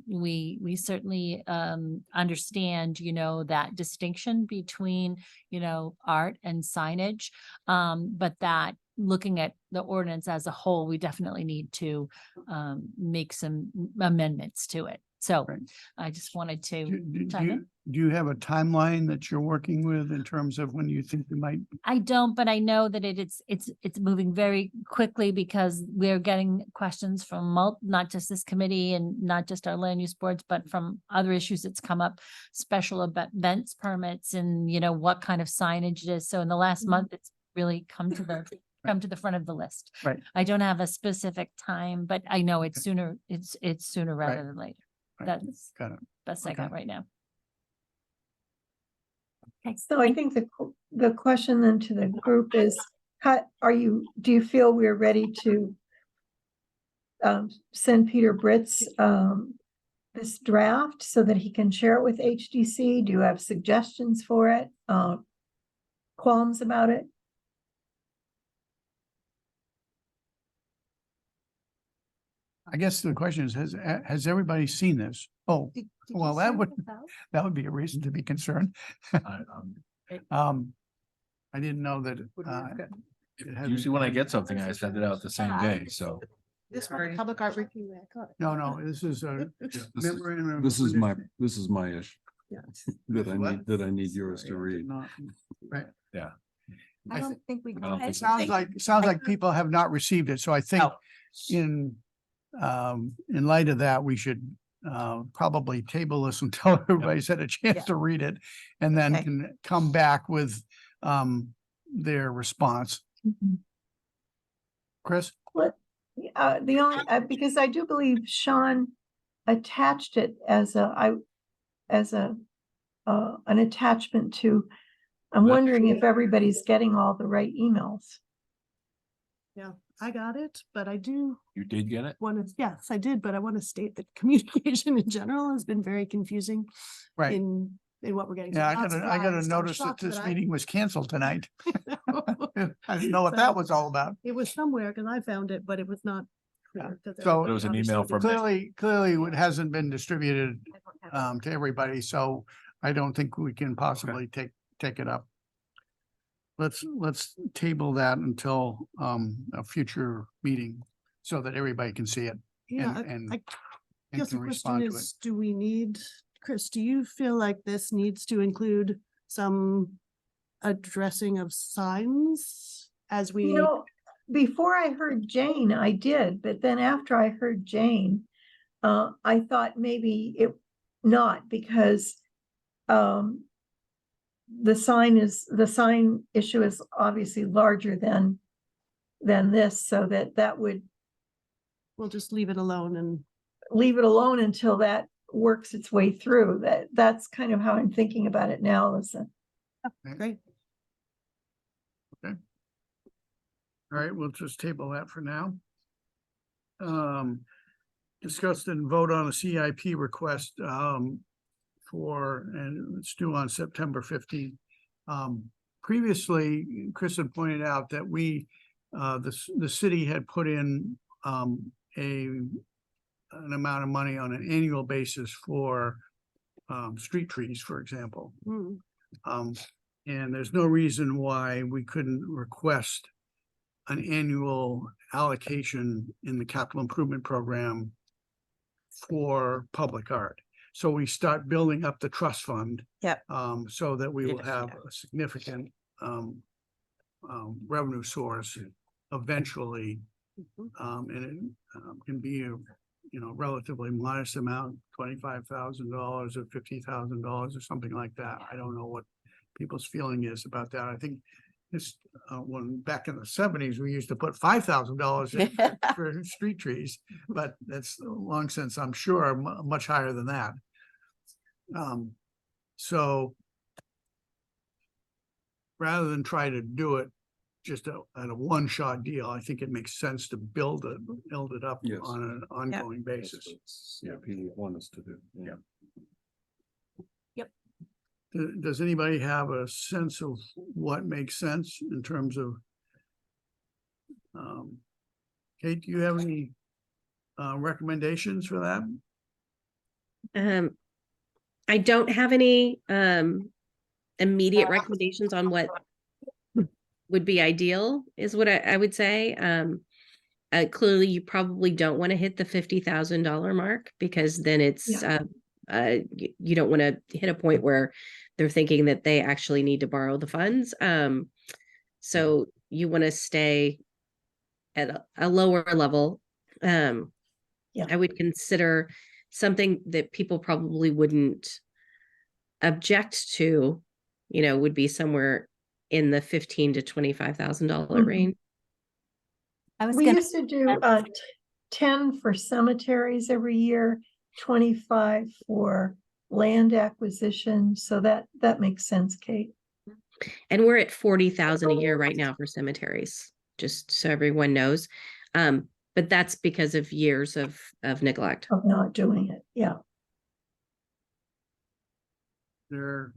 we certainly understand, that distinction between, art and signage, but that looking at the ordinance as a whole, we definitely need to make some amendments to it. So I just wanted to chime in. Do you have a timeline that you're working with in terms of when you think you might? I don't, but I know that it's moving very quickly because we're getting questions from not just this committee and not just our land use boards, but from other issues that's come up, special events permits and, what kind of signage it is. So in the last month, it's really come to the front of the list. Right. I don't have a specific time, but I know it's sooner, it's sooner rather than later. Right. That's Got it. best I got right now. So I think the question then to the group is, do you feel we're ready to send Peter Britz this draft so that he can share it with HDC? Do you have suggestions for it? Qualms about it? I guess the question is, has everybody seen this? Oh, well, that would be a reason to be concerned. I didn't know that. It hadn't- Usually when I get something, I send it out the same day, so. This public art review. No, this is a. memorandum of This is my understanding. issue Yeah. that I need yours to read. Right. Yeah. I don't think we. I don't think It so. sounds like people have not received it, so I think in light of that, we should probably table this until everybody's had a chance to read it and then Okay. can come back with their response. Chris? The only, because I do believe Sean attached it as an attachment to, I'm wondering if everybody's getting all the right emails. Yeah, I got it, but I do You did get it? want to, yes, I did, but I want to state that communication in general has been very confusing Right. in what we're getting. Yeah, So I lots of got to flags. I'm notice that shocked this I- meeting was canceled tonight. I didn't know what that was all about. It was somewhere because I found it, but it was not clear. 'cause So- It was an obviously email didn't- from- Clearly it hasn't been distributed to everybody, so I don't think we can possibly take it up. Let's table that until a future meeting so that everybody can see it Yeah, and I guess the can question respond to it. is, do we need, Chris, do you feel like this needs to include some addressing of signs as we? Before I heard Jane, I did, but then after I heard Jane, I thought maybe it not because the sign issue is obviously larger than this, so that would We'll just leave it alone and. leave it alone until that works its way through. That's kind of how I'm thinking about it now, Alyssa. Great. All right, we'll just table that for now. Discussed and vote on a CIP request and it's due on September 15th. Previously, Chris had pointed out that the city had put in an amount of money on an annual basis for street trees, for example. Mm. And there's no reason why we couldn't request an annual allocation in the capital improvement program for public art. So we start building up the trust fund. Yep. So that we will Good have idea. a significant revenue source eventually. And it can be a, relatively modest amount, $25,000 or $50,000 or something like that. I don't know what people's feeling is about that. I think this, when back in the 70s, we used to put $5,000 in for street trees, but that's long since, I'm sure, much higher than that. So rather than try to do it just at a one-shot deal, I think it makes sense to build it up Yes. on an ongoing basis. CIP want us to do. Yeah. Does anybody have a sense of what makes sense in terms of? Kate, do you have any recommendations for that? I don't have any immediate recommendations on what would be ideal, is what I would say. Clearly, you probably don't want to hit the $50,000 mark, because then it's you don't want to hit a point where they're thinking that they actually need to borrow the funds. So you want to stay at a lower level. I would consider something that people probably wouldn't object to, would be somewhere in the $15,000 to $25,000 range. I was We gonna, used to do 10 for cemeteries every year, 25 for land acquisition. So that makes sense, Kate. And we're at 40,000 a year right now for cemeteries, just so everyone knows. But that's because of years of neglect. Of not doing it. Yeah. There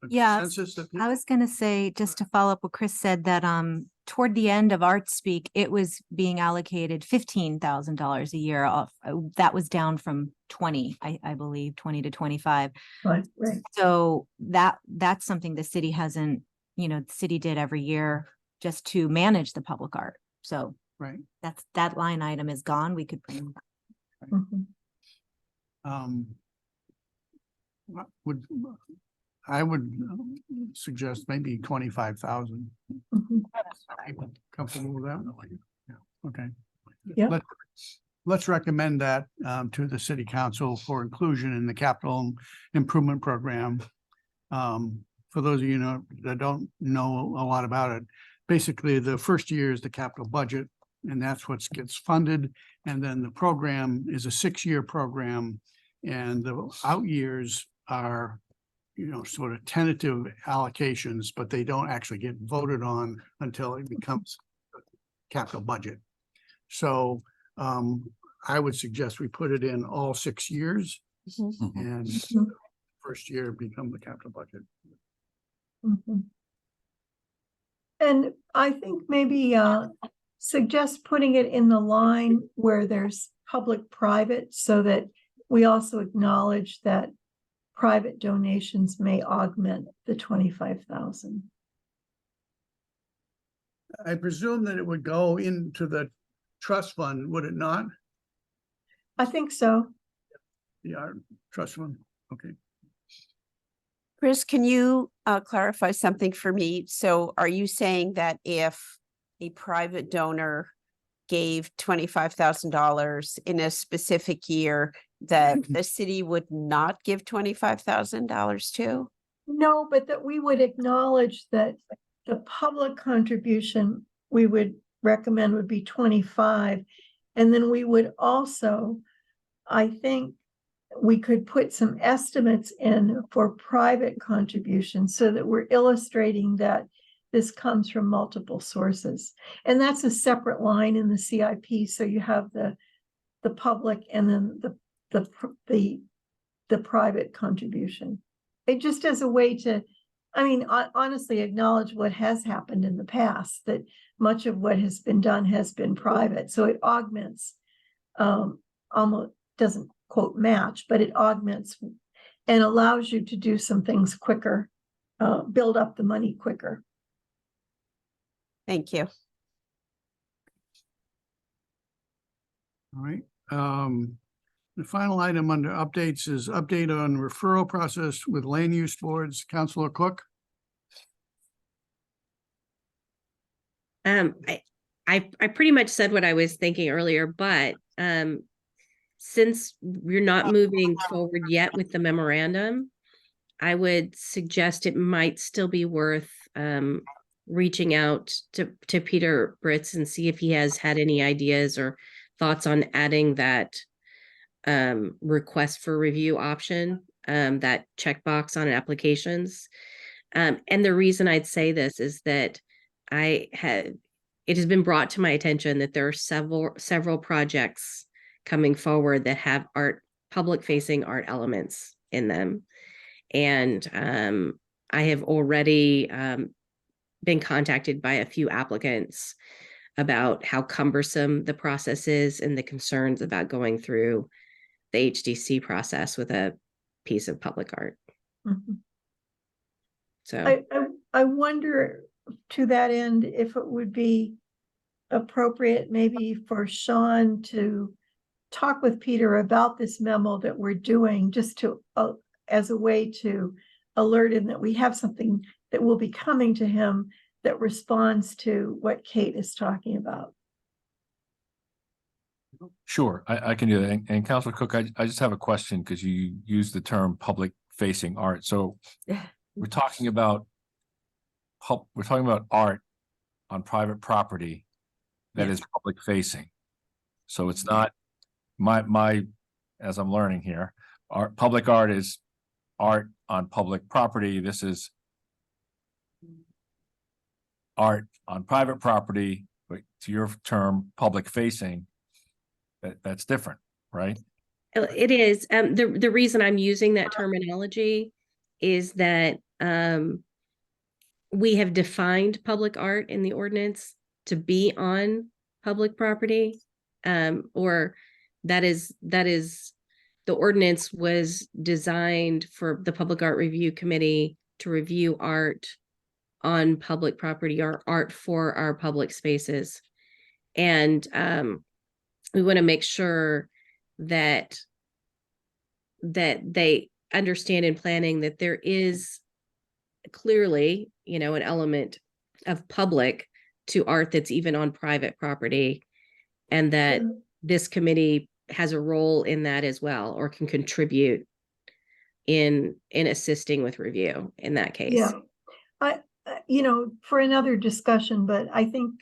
a Yeah, consensus that I was gonna say, just to follow up what Chris said, that toward the end of Art Speak, it was being allocated $15,000 a year off. That was down from 20, I believe, 20 to 25. Right. So that's something the city hasn't, the city did every year just to manage the public art. So right. that line item is gone. We could bring. Mhm. I would suggest maybe 25,000. Mhm. Comfortable with that? Yeah. Okay. Yeah. Let's recommend that to the city council for inclusion in the capital improvement program. For those of you that don't know a lot about it, basically the first year is the capital budget, and that's what gets funded. And then the program is a 6-year program, and the out years are, sort of tentative allocations, but they don't actually get voted on until it becomes a capital budget. So I would suggest we put it in all 6 years, and first year become the capital budget. Mhm. And I think maybe suggest putting it in the line where there's public-private, so that we also acknowledge that private donations may augment the 25,000. I presume that it would go into the trust fund, would it not? I think so. The art trust fund, okay. Chris, can you clarify something for me? So are you saying that if a private donor gave $25,000 in a specific year, that the city would not give $25,000 to? No, but that we would acknowledge that the public contribution we would recommend would be 25. And then we would also, I think, we could put some estimates in for private contributions, so that we're illustrating that this comes from multiple sources. And that's a separate line in the CIP. So you have the public and then the private contribution. It just as a way to, honestly acknowledge what has happened in the past, that much of what has been done has been private. So it augments, almost doesn't quote match, but it augments and allows you to do some things quicker, build up the money quicker. Thank you. All right. The final item under updates is update on referral process with land use boards. Counselor Cook? I pretty much said what I was thinking earlier, but since we're not moving forward yet with the memorandum, I would suggest it might still be worth reaching out to Peter Britz and see if he has had any ideas or thoughts on adding that request for review option, that checkbox on applications. And the reason I'd say this is that it has been brought to my attention that there are several projects coming forward that have public facing art elements in them. And I have already been contacted by a few applicants about how cumbersome the process is and the concerns about going through the HDC process with a piece of public art. Mhm. So I wonder to that end if it would be appropriate maybe for Sean to talk with Peter about this memo that we're doing, just to as a way to alert him that we have something that will be coming to him that responds to what Kate is talking about. Sure, I can do that. And Councilor Cook, I just have a question because you used the term public facing art. So we're talking about art on private property that is public facing. So it's not as I'm learning here, public art is art on public property. This is art on private property, but to your term, public facing, that's different, right? it is. The reason I'm using that terminology is that we have defined public art in the ordinance to be on public property, or that is the ordinance was designed for the Public Art Review Committee to review art on public property or art for our public spaces. And we want to make sure that they understand in planning that there is clearly, an element of public to art that's even on private property, and that this committee has a role in that as well, or can contribute in assisting with review in that case. Yeah, for another discussion, but I think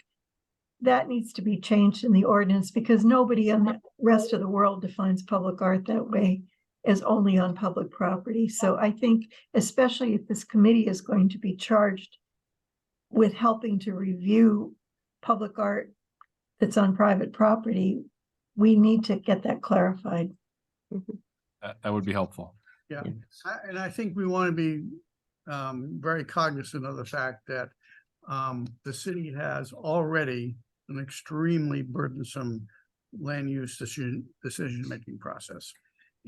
that needs to be changed in the ordinance because nobody in the rest of the world defines public art that way, as only on public property. So I think, especially if this committee is going to be charged with helping to review public art that's on private property, we need to get that clarified. That would be helpful. Yeah, and I think we want to be very cognizant of the fact that the city has already an extremely burdensome land use decision-making process.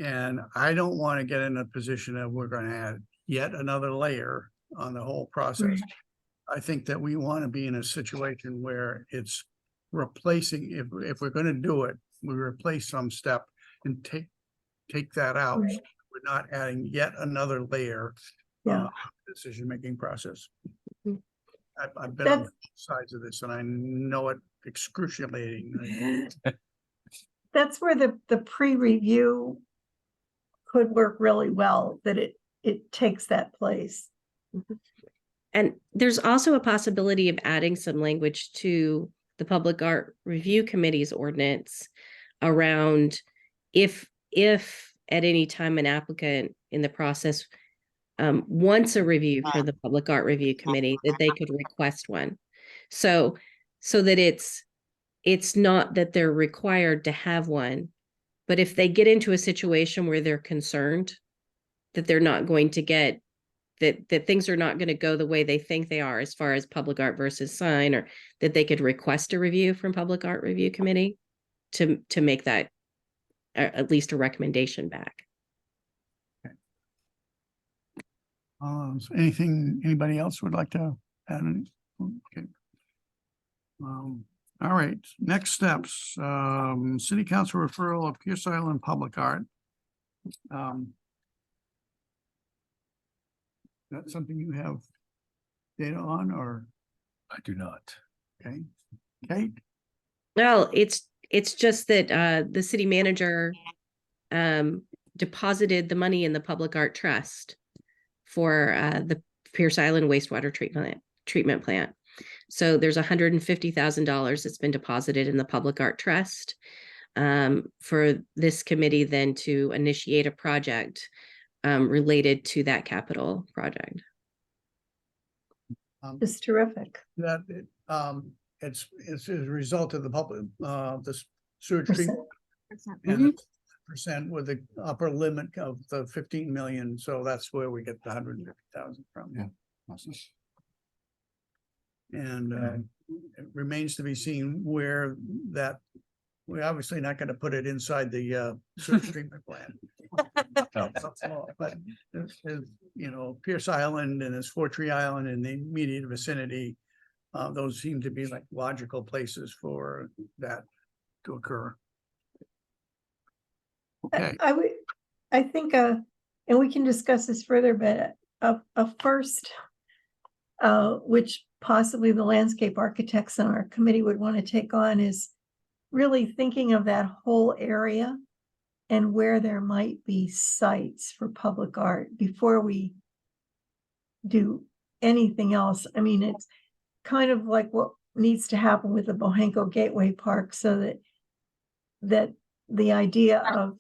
And I don't want to get in a position that we're going to add yet another layer on the whole process. I think that we want to be in a situation where it's replacing, if we're going to do it, we replace some step and take that out. Right. We're not adding yet another layer decision-making process. I've been on both sides of this and I know it excruciating. That's where the pre-review could work really well, that it takes that place. And there's also a possibility of adding some language to the Public Art Review Committee's ordinance around if at any time an applicant in the process wants a review for the Public Art Review Committee, that they could request one. So that it's not that they're required to have one, but if they get into a situation where they're concerned that they're not going to get, that things are not going to go the way they think they are as far as public art versus sign, or that they could request a review from Public Art Review Committee to make that at least a recommendation back. Anybody else would like to add? Okay. All right, next steps, city council referral of Pierce Island Public Art. That's something you have data on, or, I do not. okay, Kate? Well, it's just that the city manager deposited the money in the Public Art Trust for the Pierce Island wastewater treatment plant. So there's $150,000 that's been deposited in the Public Art Trust for this committee then to initiate a project related to that capital project. It's terrific. That, it's as a result of the public, the sewage treatment. And the percent with the upper limit of the 15 million, so that's where we get the 150,000 from. Yeah. And it remains to be seen where that, we're obviously not gonna put it inside the sewage treatment plant. But you know, Pierce Island and there's Fortree Island in the immediate vicinity. Those seem to be like logical places for that to occur. Okay. I think, and we can discuss this further, but a first, which possibly the landscape architects on our committee would want to take on, is really thinking of that whole area and where there might be sites for public art before we do anything else. I mean, it's kind of like what needs to happen with the Bohanko Gateway Park, so that the idea of,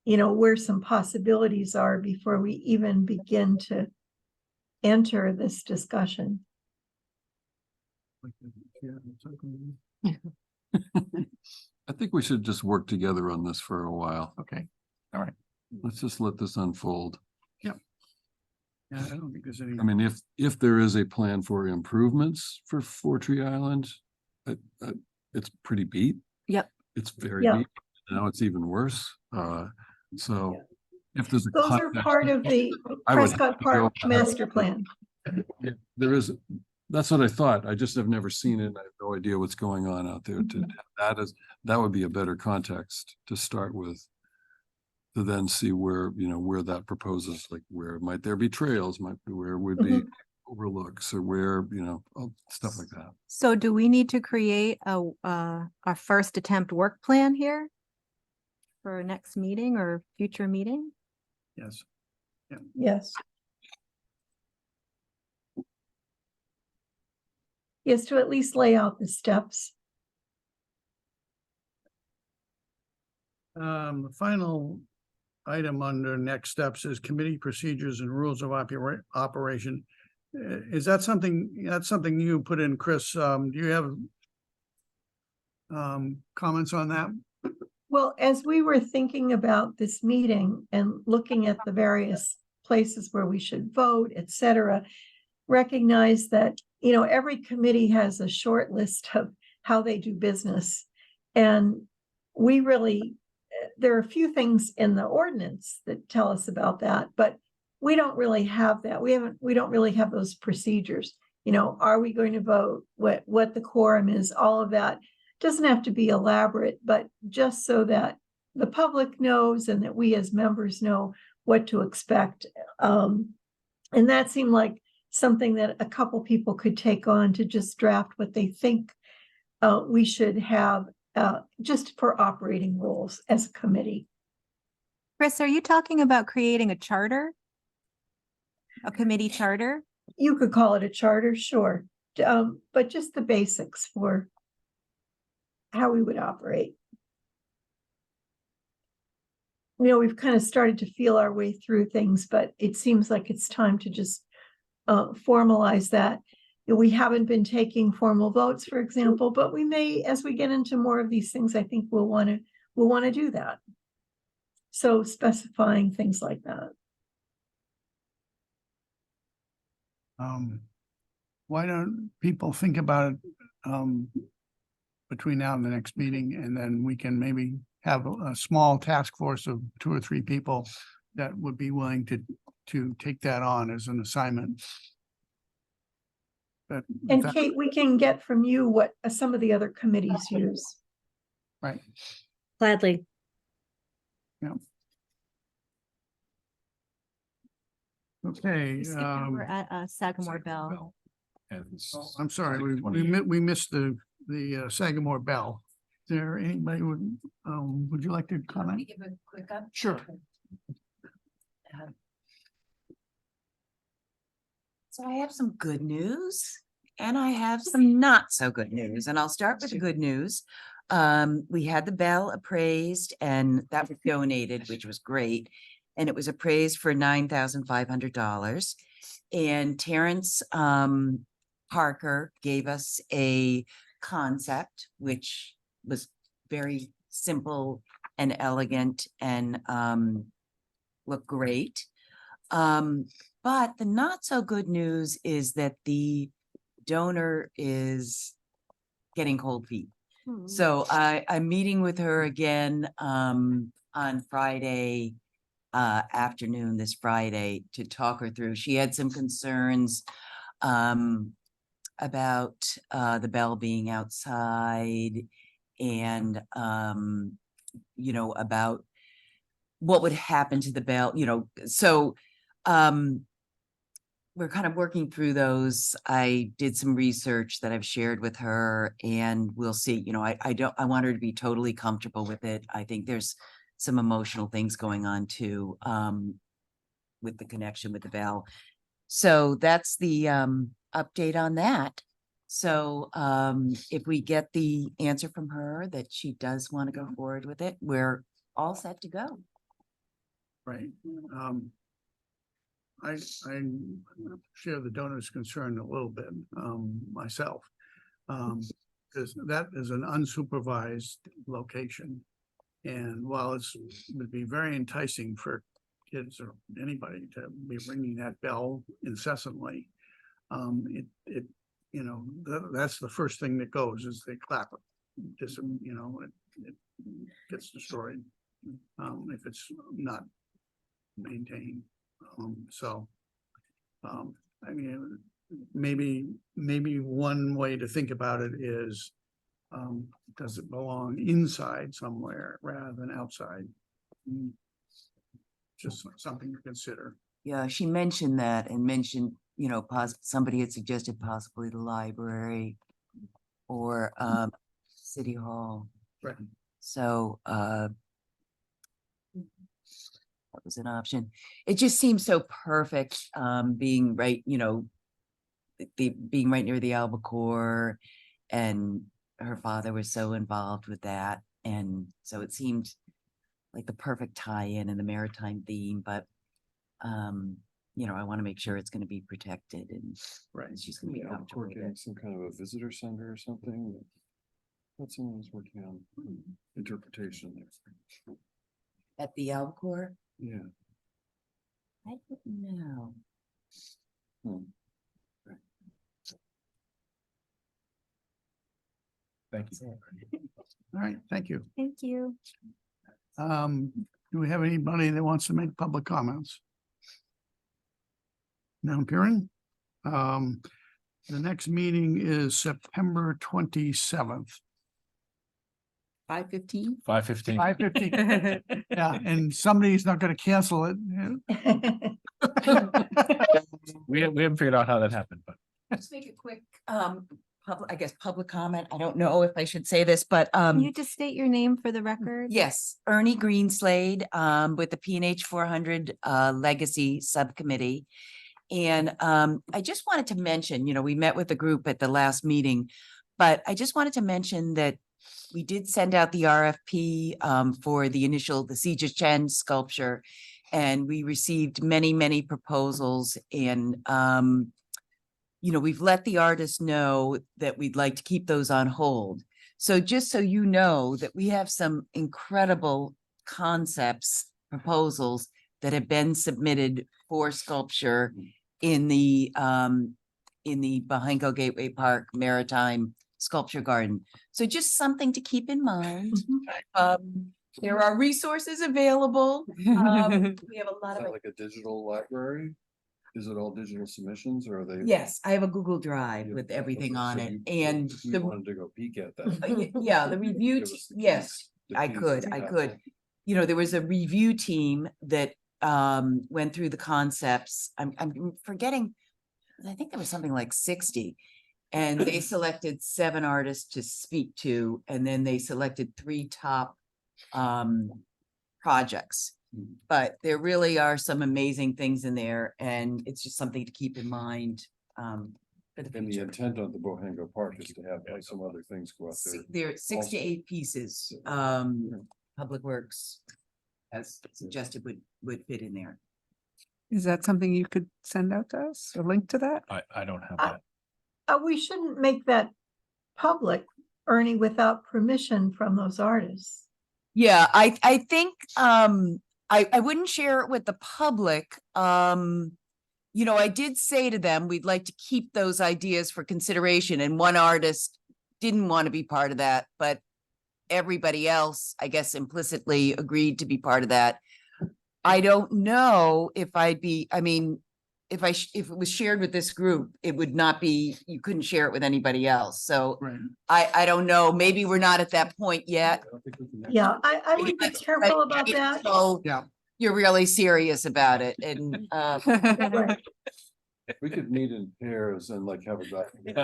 you know, where some possibilities are before we even begin to enter this discussion. I think we should just work together on this for a while. Okay, all right. Let's just let this unfold. Yeah, I don't think there's any. I mean, if there is a plan for improvements for Fortree Island, it's pretty beat. Yep. It's very Yeah. beat. Now it's even worse. So if there's a. Those are context- part of the I would have Prescott to go Park back. master plan. Yeah, there is, that's what I thought. I just have never seen it. I have no idea what's going on out there. That would be a better context to start with. To then see where, you know, where that proposes, like where might there be trails, might be where would be overlooks, or where, you know, stuff like that. So do we need to create our first attempt work plan here for next meeting or future meeting? Yes. Yes. Yes, to at least lay out the steps. The final item under next steps is committee procedures and rules of operation. Is that something, that's something you put in, Chris? Do you have comments on that? Well, as we were thinking about this meeting and looking at the various places where we should vote, et cetera, recognize that, you know, every committee has a short list of how they do business. And we really, there are a few things in the ordinance that tell us about that, but we don't really have that. We don't really have those procedures. You know, are we going to vote? What the quorum is, all of that doesn't have to be elaborate, but just so that the public knows and that we as members know what to expect. And that seemed like something that a couple people could take on to just draft what they think we should have just for operating rules as a committee. Chris, are you talking about creating a charter? A committee charter? You could call it a charter, sure, but just the basics for how we would operate. You know, we've kind of started to feel our way through things, but it seems like it's time to just formalize that. We haven't been taking formal votes, for example, but we may, as we get into more of these things, I think we'll want to do that. So specifying things like that. Why don't people think about it between now and the next meeting, and then we can maybe have a small task force of 2 or 3 people that would be willing to take that on as an assignment. And that- Kate, we can get from you what some of the other committees use. Right, Gladly. okay. We skipped over at Sagamore Bell. And it's- I'm sorry, we 28. we missed the Sagamore Bell. Is there anybody would you like to comment? Give a quick up. Sure. So I have some good news and I have some not so good news, and I'll start with the good news. We had the bell appraised and that was donated, which was great. And it was appraised for $9,500. And Terrence Parker gave us a concept, which was very simple and elegant and looked great. But the not so good news is that the donor is getting cold feet. So I'm meeting with her again on Friday afternoon, this Friday, to talk her through. She had some concerns about the bell being outside and you know, about what would happen to the bell, you know, so we're kind of working through those. I did some research that I've shared with her and we'll see, you know, I want her to be totally comfortable with it. I think there's some emotional things going on too, with the connection with the bell. So that's the update on that. So if we get the answer from her that she does want to go forward with it, we're all set to go. Right. I share the donor's concern a little bit myself. Because that is an unsupervised location. And while it would be very enticing for kids or anybody to be ringing that bell incessantly, you know, that's the first thing that goes is they clap it. Just, you know, it gets destroyed if it's not maintained. I mean, maybe one way to think about it is, does it belong inside somewhere rather than outside? Just something to consider. Yeah, she mentioned that and mentioned, you know, somebody had suggested possibly the library or City Hall. Right. So that was an option. It just seems so perfect, being right, you know, being right near the Albacore, and her father was so involved with that. And so it seemed like the perfect tie-in in the maritime theme, but you know, I want to make sure it's going to be protected and Right. she's going to be comfortable with it. Some kind of a visitor center or something. That someone was working on interpretation there. At the Albacore? Yeah. I don't know. Thank That's you. it. All right, thank you. Thank you. Do we have anybody that wants to make public comments? Now appearing. The next meeting is September 27th. 5:15? 5:15. 5:15. Yeah, and somebody's not gonna cancel it. We haven't figured out how that happened, but Let's make a quick, public comment. I don't know if I should say this, but, Can you just state your name for the record? yes, Ernie Greenslade, with the P&H 400, Legacy Subcommittee. And, I just wanted to mention, you know, we met with the group at the last meeting, but I just wanted to mention that we did send out the RFP, for the Sija Chen sculpture. And we received many, many proposals and, you know, we've let the artists know that we'd like to keep those on hold. So just so you know that we have some incredible concepts, proposals that have been submitted for sculpture in the Bahingo Gateway Park Maritime Sculpture Garden. So just something to keep in mind. There are resources available. We have a lot Is of that like a digital library? Is it all digital submissions or are they? Yes, I have a Google Drive Yeah, with okay, everything on so it you- and if we the, wanted to go peek at yeah, the review, Give us the yes, keys- the I keys could, to I that. could. You know, there was a review team that went through the concepts. I'm forgetting. I think there was something like 60. And they selected 7 artists to speak to, and then they selected 3 top projects. Mhm. But there really are some amazing things in there, and it's just something to keep in mind for the And the future. intent of the Bohango Park is to have like some other things go out there. There are 6 to also. 8 pieces, Public Works as suggested would fit in there. Is that something you could send out to us, a link to that? I don't have I- that. We shouldn't make that public, Ernie, without permission from those artists. Yeah, I think, I wouldn't share it with the public. You know, I did say to them, we'd like to keep those ideas for consideration, and one artist didn't want to be part of that, but everybody else, I guess implicitly agreed to be part of that. I don't know if I mean, if if it was shared with this group, it would not be, you couldn't share it with anybody else. So Right. I don't know, maybe we're not at that point yet. I don't think we can Yeah, I would be But- careful about that. So Yeah. you're really serious about it and, Right. We could meet in pairs and like have a document.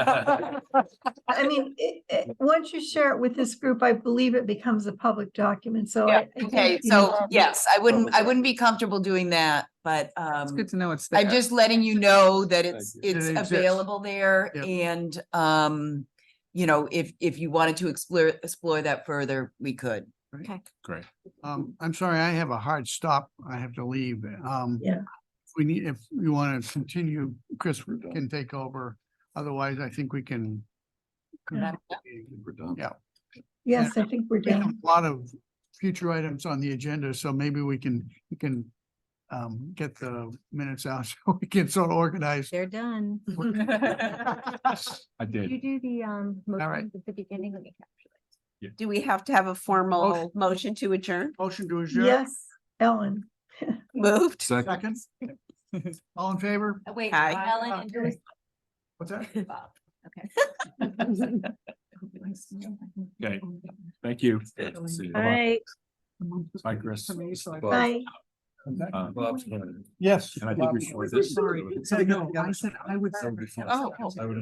I mean, once you share it with this group, I believe it becomes a public document, so. yeah, I think okay, you so need to- yes, I wouldn't be comfortable doing that, but, It's good to know it's there. I'm just letting you know that it's, you. it's It exists. available there Yep. and, you know, if you wanted to explore that further, we could. Great. I'm sorry, I have a hard stop. I have to leave. Yeah. If you want to continue, Chris We're done. can take over. Otherwise, I think we can. Yeah. We're done. Yeah. Yes, I think we're We have done. a lot of future items on the agenda, so maybe we can get the minutes out so we can sort of organize. They're done. I did. You do the right. motion at the beginning, let me capture it. Do we have to have a formal motion to adjourn? Motion to adjourn. Yes, Ellen. Moved? Second. Second. All in favor? Wait, Hi. Ellen and who is What's that? Bob? Okay. Okay, thank you. All right. Bye, Chris. Bye. Bob's fine. Yes. And I did record this. Sorry, I said no, I said I would. That would be fun. Oh. I would